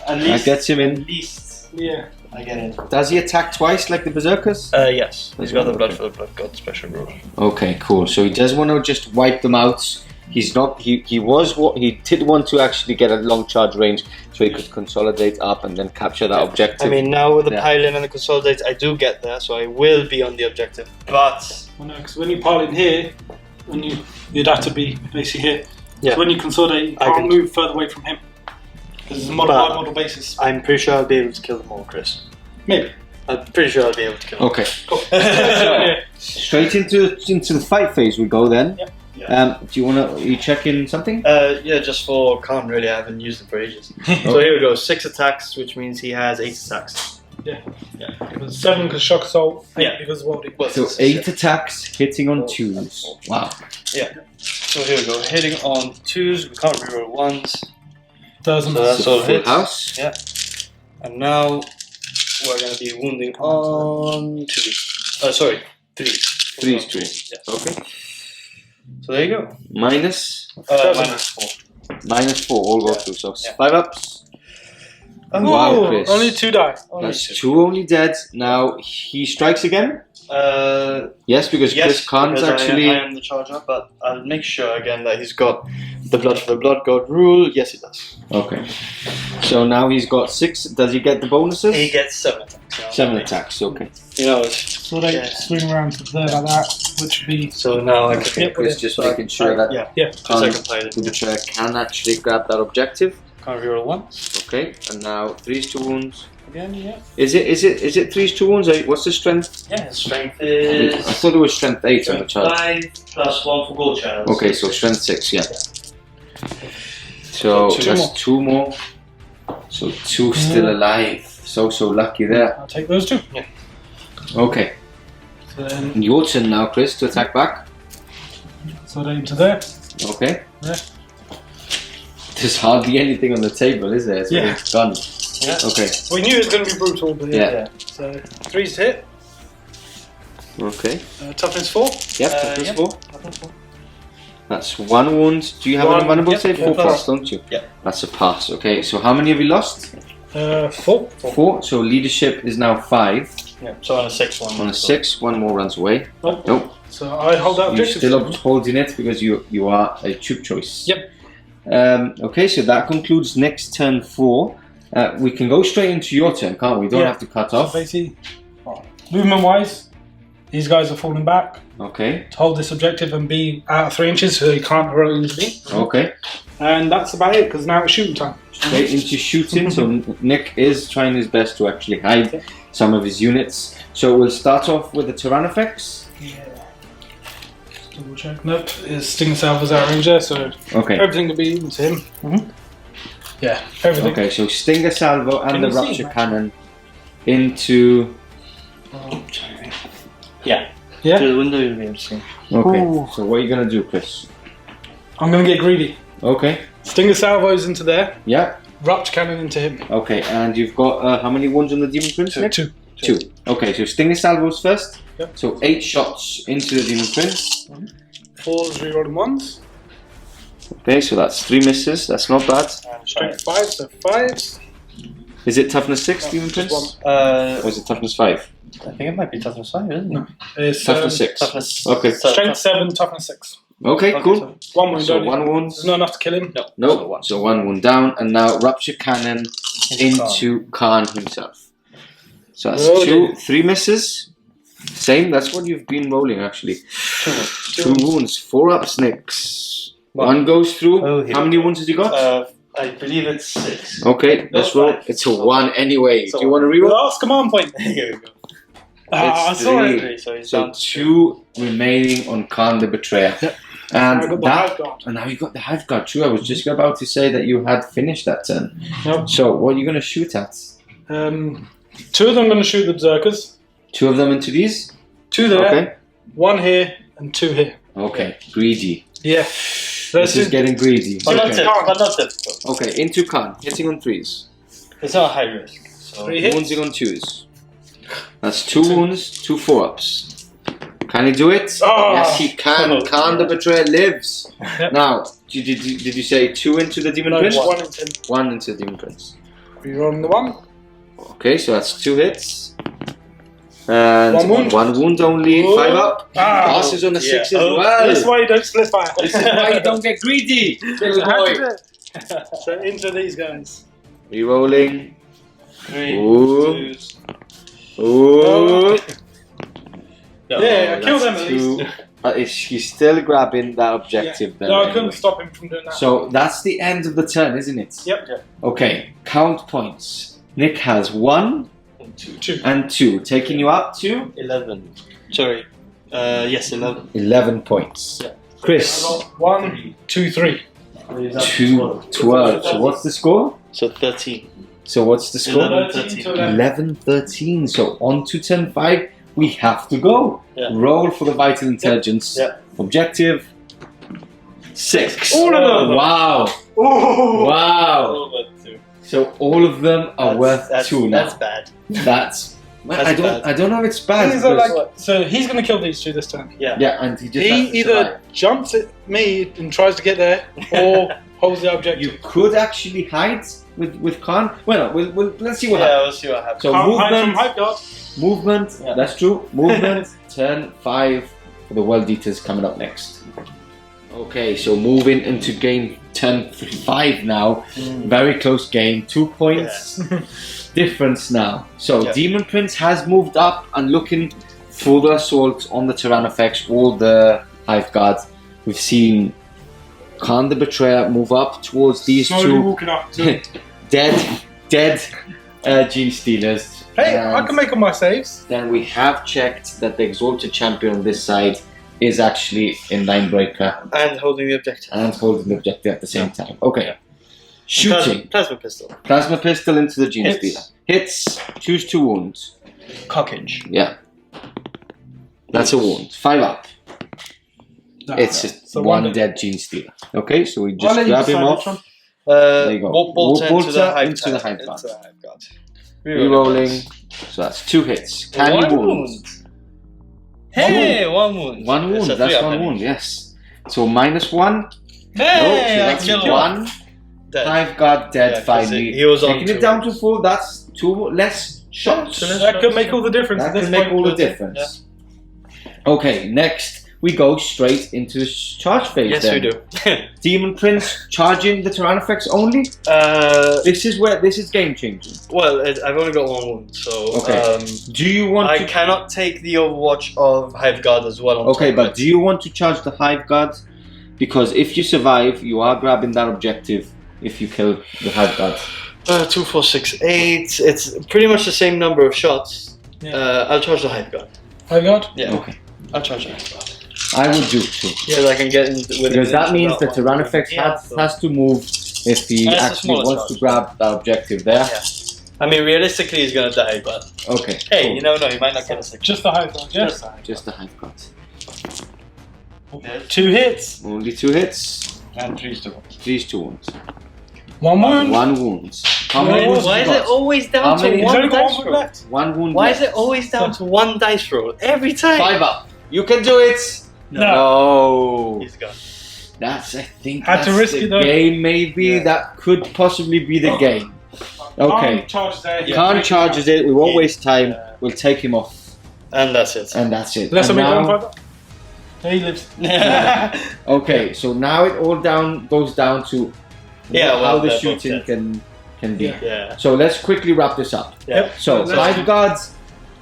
That gets him in. At least. Yeah. I get in. Does he attack twice like the Berserkers? Yes. He's got the Blood for the Blood God special rule. Okay, cool. So he does want to just wipe them out. He's not. He did want to actually get a long charge range, so he could consolidate up and then capture that objective. I mean, now with the pile-in and the consolidate, I do get there, so I will be on the objective. But Well, no, because when you pile in here, you'd have to be basically here. Yeah. So when you consolidate, you can't move further away from him. Because it's a model basis. I'm pretty sure I'll be able to kill them all, Chris. Maybe. I'm pretty sure I'll be able to kill them. Okay. Cool. Straight into the fight phase we go then. Yep. Do you want to? Are you checking something? Yeah, just for Khan, really. I haven't used it for ages. So here we go. 6 attacks, which means he has 8 attacks. Yeah. Because 7 because shock assault, 8 because welding. So 8 attacks hitting on 2s. Wow. Yeah. So here we go. Hitting on 2s. We can't reroll 1s. Doesn't So that's So all full hits. house. Yeah. And now we're going to be wounding on 2s. Sorry, 3s. 3s too. Yeah. Okay. So there you go. Minus -4. -4. All go through. So 5 ups. Oh, Chris. only 2 die. That's 2 only dead. Now he strikes again. Yes, because Chris can't because actually. I am the charger, but I'll make sure again that he's got the blood for the blood god rule. Yes, he does. Okay. So now he's got 6. Does he get the bonuses? He gets 7 attacks. 7 attacks. Okay. You know, it's, So they swing around to there like that, which would be. so now I can Chris just making sure that Yeah. second pilot. can actually grab that objective. Can't reroll 1 Okay, and now 3s to wounds. again. Yeah. Is it 3s to wounds? What's the strength? Yeah. His strength I is thought it was strength 8 on the chart. 5 plus 1 for gold channels. Okay, so strength 6, yeah. So Two that's more. 2 more. So 2 still alive. So lucky there. I'll take those 2. Okay, So then, your turn now, Chris, to attack back. so they into there. Okay. Yeah. There's hardly anything on the table, is there? It's Yeah. done. Yeah. Okay. We knew it was going to be brutal, but Yeah. So 3's to hit. Okay. Toughness 4. Yep. Toughness yep. 4. That's 1 wound. Do you have any vulnerable save? 4 plus, don't you? Yeah. That's a pass. Okay. So how many have you lost? 4. 4. So leadership is now 5. Yeah. So on a 6-1. On a 6, 1 more runs away. Nope. Nope. So I hold that You're objective. still upholding it because you are a troop choice. Yep. Okay, so that concludes next turn 4. We can go straight into your turn, can't we? Don't have to cut So off. basically, movement wise, these guys are falling back Okay. to hold this objective and be out of 3 inches so they can't heroically intervene. Okay. And that's about it because now it's shooting time. Straight into shooting. So Nick is trying his best to actually hide some of his units. So we'll start off with the Tyrannifex. Yeah. Double check. Nope. His Stinger Salver's out range there, so Okay. everything will be into him. Yeah, everything. Okay, so Stinger Salvo and Can the you see, Rupture Matt? Cannon into. Yeah. Yeah. Through the window, you'll be able to see. Okay. Ooh. So what are you gonna do, Chris? I'm going to get greedy. Okay. Stinger Salvo's into there. Yeah. Rupture Cannon into him. Okay. And you've got how many wounds on the Demon Prince? Nick? 2. 2. Okay. So Stinger Salvos first. Yep. So 8 shots into the Demon Prince. 4's rerolling 1s. Okay. So that's 3 misses. That's not bad. And Strength 5, so 5s. Is it toughness 6, Demon just Prince? one. Or is it toughness 5? I think it might be toughness 5, isn't it? It's Toughness 6. Toughness. Okay. Strength 7, toughness 6. Okay. Okay, Cool. so 1 wound So only. 1 wound. It's not enough to kill him. No. No. So 1 wound down, and now Rupture Cannon into Khan himself. So that's Oh, 2, 3 misses. Same, that's what you've been rolling actually. Two wounds, 4 ups, Nix. One goes through. Oh, How many wounds has he got? I believe it's 6. Okay, let's roll. It's a 1 anyway. Do you want to reroll? Last command point. Here we go. It's sorry. 3. So he's So down 2 remaining on Khan the Betrayer. Yep. And I got the that, Hive Guard. and now you got the Hive Guard. True, I was just about to say that you had finished that turn. Yep. So what are you going to shoot at? 2 of them I'm going to shoot the Berserkers. 2 of them into these? 2 there. Okay. 1 here and 2 here. Okay, greedy. Yeah. This is getting greedy. But not Okay. difficult. But not difficult. Okay, into Khan, hitting on 3s. It's not high risk. So 3 hits. Woundsing on 2s. That's 2 wounds, 2 4-ups. Can he do it? Oh. Yes, he can. Oh, Khan the Betrayer lives. Yep. Now, did you say 2 into the Demon No, Prince? 1 and 10. 1 into the Demon Prince. Rerolling the 1. Okay, so that's 2 hits. And 1 wound. 1 wound only, Oh. 5 up. Ah. Passes on the 6 as Oh, well. That's why you don't slip fire. This is why you don't get greedy, little How boy. to do it? So into these guys. Rerolling. 3. Ooh. 2s. Ooh. No, Yeah, I killed That's them at 2. least. He's still grabbing that objective there. No, I anyway. couldn't stop him from doing that. So that's the end of the turn, isn't it? Yep. Okay, count points. Nick has 1 2. and 2, taking you up to 11. Sorry. Yes, 11. 11 points. Yeah. Chris, 1, 2, 3. 2, 12. So what's the score? So 13. So what's the score? 11, 13 to 13. 11, 13. So on to 10, 5. We have to go. Yeah. Roll for the vital intelligence. Yeah. Objective 6. All of them. Wow. Oh. Wow. So all of them are worth 2 now. That's bad. That's That's bad. I don't know if it's bad. These are because- like, so he's going to kill these 2 this time. Yeah. yeah, and he just has He to either survive. jumps at me and tries to get there, or holds the objective. You could actually hide with Khan. Well, no, we'll let's see what Yeah, happens. we'll see what happens. So Can't hide from movement, Hive Guard. movement. Yeah. That's true. Movement. Turn 5 for the world eaters coming up next. Okay, so moving into game turn 5 now. Very close game. 2 points difference now. So Yeah. Demon Prince has moved up and looking for the assault on the Tyrannofex or the Hive Guard. We've seen Khan the Betrayer move up towards these Slowly 2 walking up to dead Gene Stealers. Hey, And I can make all my saves. then we have checked that the Exalted Champion on this side is actually in Linebreaker And holding the objective. and holding the objective at the same time. Okay. Shooting. Plasma pistol. Plasma pistol into the Gene Hits. Stealer. Hits. Choose 2 wounds. Cockage. Yeah. That's a wound. 5 up. It's just So one one dead Gene Stealer. Okay, so we I'll just let you grab him decide off. which one. There you go. Warp bolter Warp into the bolter Hive into the Hive Guard. Guard. Rerolling. So that's 2 hits. Can One you wound? wound. Hey, 1 wound. 1 wound. It's a That's 3 up, 1 isn't it? wound. Yes. So -1. Hey, No, so I that's killed 1. Dead. Hive Guard dead Yeah, 'cause finally. he was on Taking 2. it down to 4. That's 2 less shots. so That could make all the difference. That at this can make point. all the difference. Okay, next we go straight into the charge phase. Yes, then. we do. Demon Prince charging the Tyrannofex only. This is game changing. Well, I've only got 1 wound, so Okay. Do you want I to? cannot take the Overwatch of Hive Guard as well. On Okay, top but of do you want to charge the Hive Guard? Because if you survive, you are grabbing that objective. If you kill the Hive Guard. 2, 4, 6, 8. It's pretty much the same number of shots. Yeah. I'll charge the Hive Guard. Hive Guard? Yeah, Okay, I'll charge the Hive Guard. I would do too. Because I can get in with Because that means the Tyrannofex Yeah, so- has to move if he And it's a actually smaller wants charge. to grab that objective there. Yeah. I mean, realistically, he's gonna die, but Okay. hey, cool. you never know. He might not get a 6. Just the Hive Guard, yes. Just the Hive Guard. 2 hits. Only 2 hits. And 3 still. 3 2 wounds. 1 wound. 1 wound. How No, many wounds Why have is you it got? always How down to many- He's one only got 1 dice wound roll? left. 1 wound. Why left. is it always down to 1 dice roll every time? 5 up. You can do it. No. He's gone. That's, I think, Had to that's risk the it, though. game. Maybe Yeah. that could possibly be the game. Okay. Can't charge there. Khan charges it. We won't Yeah. waste time. Yeah. We'll take him off, And that's it. and that's it. Let's And make now- 1 5 up. He lives. Okay, so now it all goes down to Yeah, how well, the they're both shooting dead. can be. Yeah. Yeah. So let's quickly wrap this up. Yeah. Yep. So Let's Hive do- Guards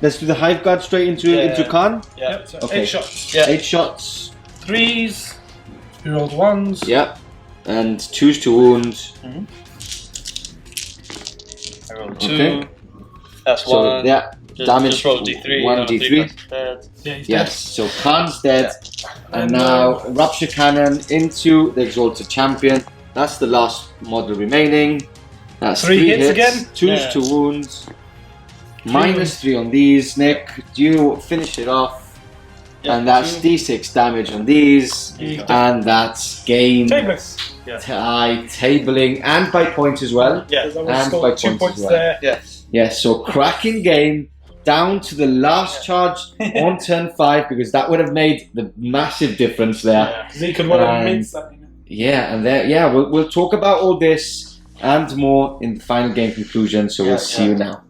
let's do the Hive Guard straight into Khan. Yeah. Yep, so Okay. 8 shots. Yeah. 8 shots. 3s. We rolled 1s. Yeah. And 2s to wound. I rolled 2. Okay. That's So 1. yeah, damage Just roll D3. 1 roll D3. Dead. Yeah, he's Yes. So Khan's dead. And now Rupture Cannon into the Exalted Champion. That's the last model remaining. That's 3 hits again? 2s Yeah. to wounds. -3 on these. Nick, do you finish it off? Yeah, And that's 2. D6 damage on these. Yeah. And that's game. Tablets. Tabling and by points as well. Yeah. Because I And would by score 2 points points as well. there. Yes. Yes, so cracking game down to the last charge on turn 5 because that would have made the massive difference there. Because he could well have And- minced that. Yeah, and there, yeah, we'll talk about all this and more in the final game conclusion. So we'll see you now.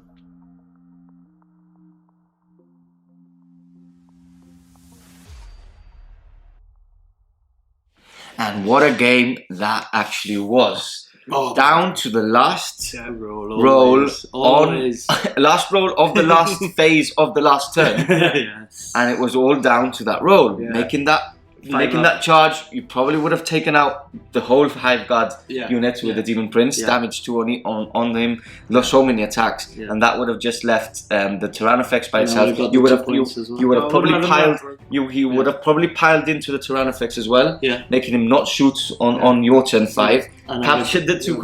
And what a game that actually was. Oh, Down to the last roll. roll Always. last roll of the last phase of the last turn. Yes. And it was all down to that roll. Yeah. Making that charge, you probably would have taken out the whole Hive Guard unit with the Demon Prince, damage 2 on him, lost so many attacks, and that would have just left the Tyrannofex by itself. You would have probably piled into the Tyrannofex as well, making him not shoot on your turn 5. Captured the two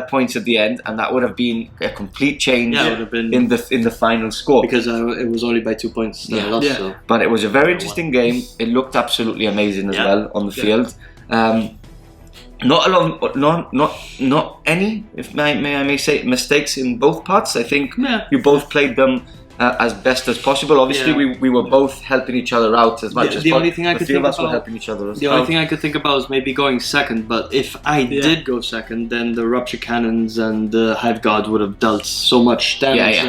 points at the end, and that would have been a complete change in the final score. Because it was only by 2 points that I lost. So. But it was a very interesting game. It looked absolutely amazing as well on the field. Not any, if I may say, mistakes in both parts. I think you both played them as best as possible. Obviously, we were both helping each other out as much as possible. The only thing I could think of us were about, helping each other. the only thing I could think about was maybe going second. But if I did go second, then the Rupture Cannons and the Hive Guard would have dealt so much damage.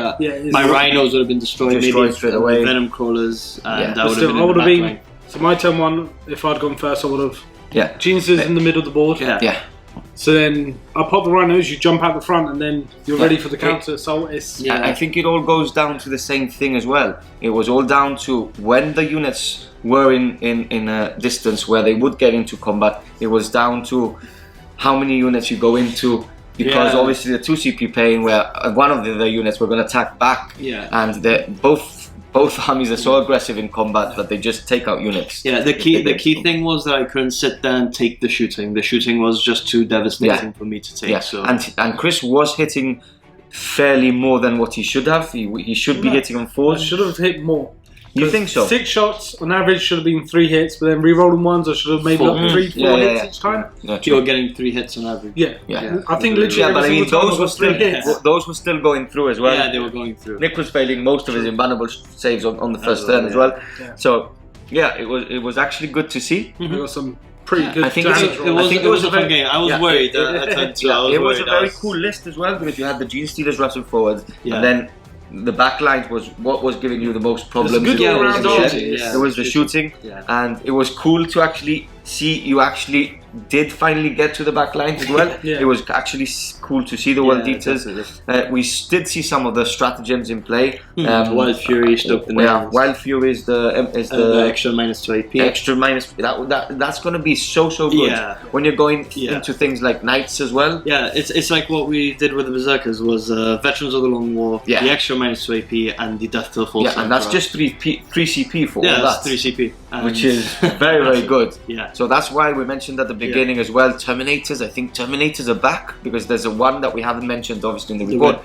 My Rhinos would have been destroyed straight away. Venom Crawlers, and that would Still, I would have have been. been. So my turn 1, if I'd gone first, I would have. Yeah. Genius is in the middle of the board. Yeah. So then I pop the Rhinos, you jump out the front, and then you're ready for the counter. So it's. I think it all goes down to the same thing as well. It was all down to when the units were in a distance where they would get into combat. It was down to how many units you go into. Because obviously the 2 CP pain, where one of the units were going to attack back, and both armies are so aggressive in combat that they just take out units. Yeah, the key thing was that I couldn't sit there and take the shooting. The shooting was just too devastating for me to take. Yeah. So. And Chris was hitting fairly more than what he should have. He should be hitting on 4s. I should have hit more. You think so? 6 shots on average should have been 3 hits, but then re-rolling ones I should have maybe up 3, 4 hits each time. You were getting 3 hits on average. Yeah. I think literally but I mean, those were still going through as well. Yeah, they were going through. Nick was failing most of his inbannable saves on the first turn as well. So yeah, it was actually good to see. We got some pretty good. I think it was a fun game. I was worried at times. It was a very cool list as well because you had the Gene Stealers rushing forward, and then the back line was what was giving you the most problems. It was the shooting, and it was cool to actually see you actually did finally get to the back line as well. It was actually cool to see the World Eaters. We did see some of the stratagems in play. Wild Fury, Stoke the Nails. Wild Fury is the extra -2 AP. Extra minus that's going to be so good when you're going into things like Knights as well. Yeah, it's like what we did with the Berserkers was Veterans of the Long War, the extra -2 AP, and the Death to the Full. And that's just 3 CP for all that. That's 3 CP, which is very good. Yeah. So that's why we mentioned at the beginning as well. Terminators. I think Terminators are back because there's a one that we haven't mentioned obviously in the report.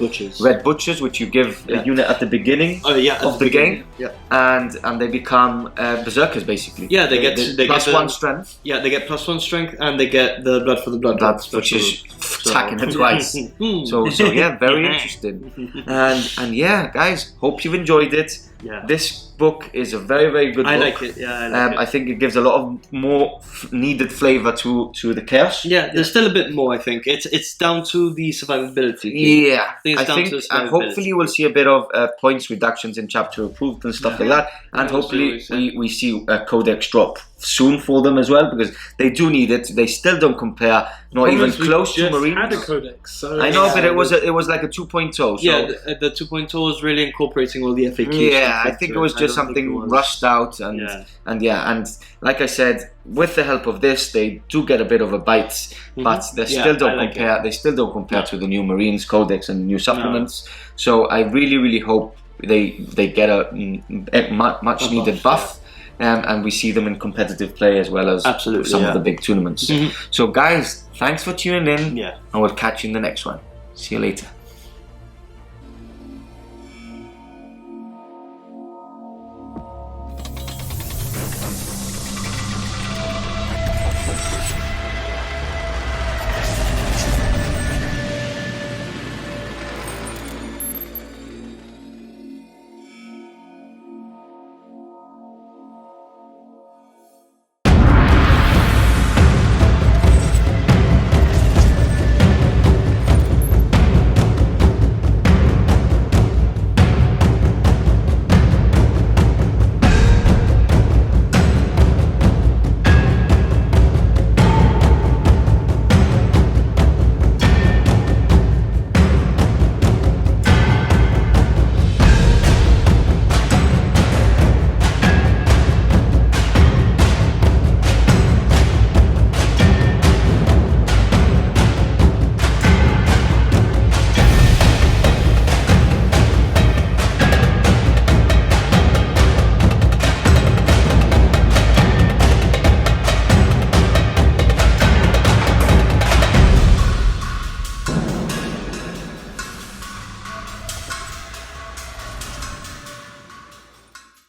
Red Butchers, which you give a unit at the beginning of the game, and they become Berserkers basically. Yeah, they get +1 strength. Yeah, they get +1 strength, and they get the Blood for the Blood, which is attacking it twice. So yeah, very interesting. And yeah, guys, hope you've enjoyed it. Yeah. This book is a very good book. I like it. Yeah, I like it. I think it gives a lot of more needed flavor to the chaos. Yeah, there's still a bit more. I think it's down to the survivability. Yeah, I think and hopefully we'll see a bit of points reductions in chapter approved and stuff like that, and hopefully we see a codex drop soon for them as well, because they do need it. They still don't compare, not even close to Marines. Had a codex, so I know, but it was like a 2.0. So yeah, the 2.0 was really incorporating all the FAQs. Yeah, I think it was just something rushed out, and like I said, with the help of this, they do get a bit of a bite, but they still don't compare. They still don't compare to the new Marines Codex and new supplements. So I really hope they get a much needed buff. And we see them in competitive play as well as some of the big tournaments. So guys, thanks for tuning in, and we'll catch you in the next one. See you later.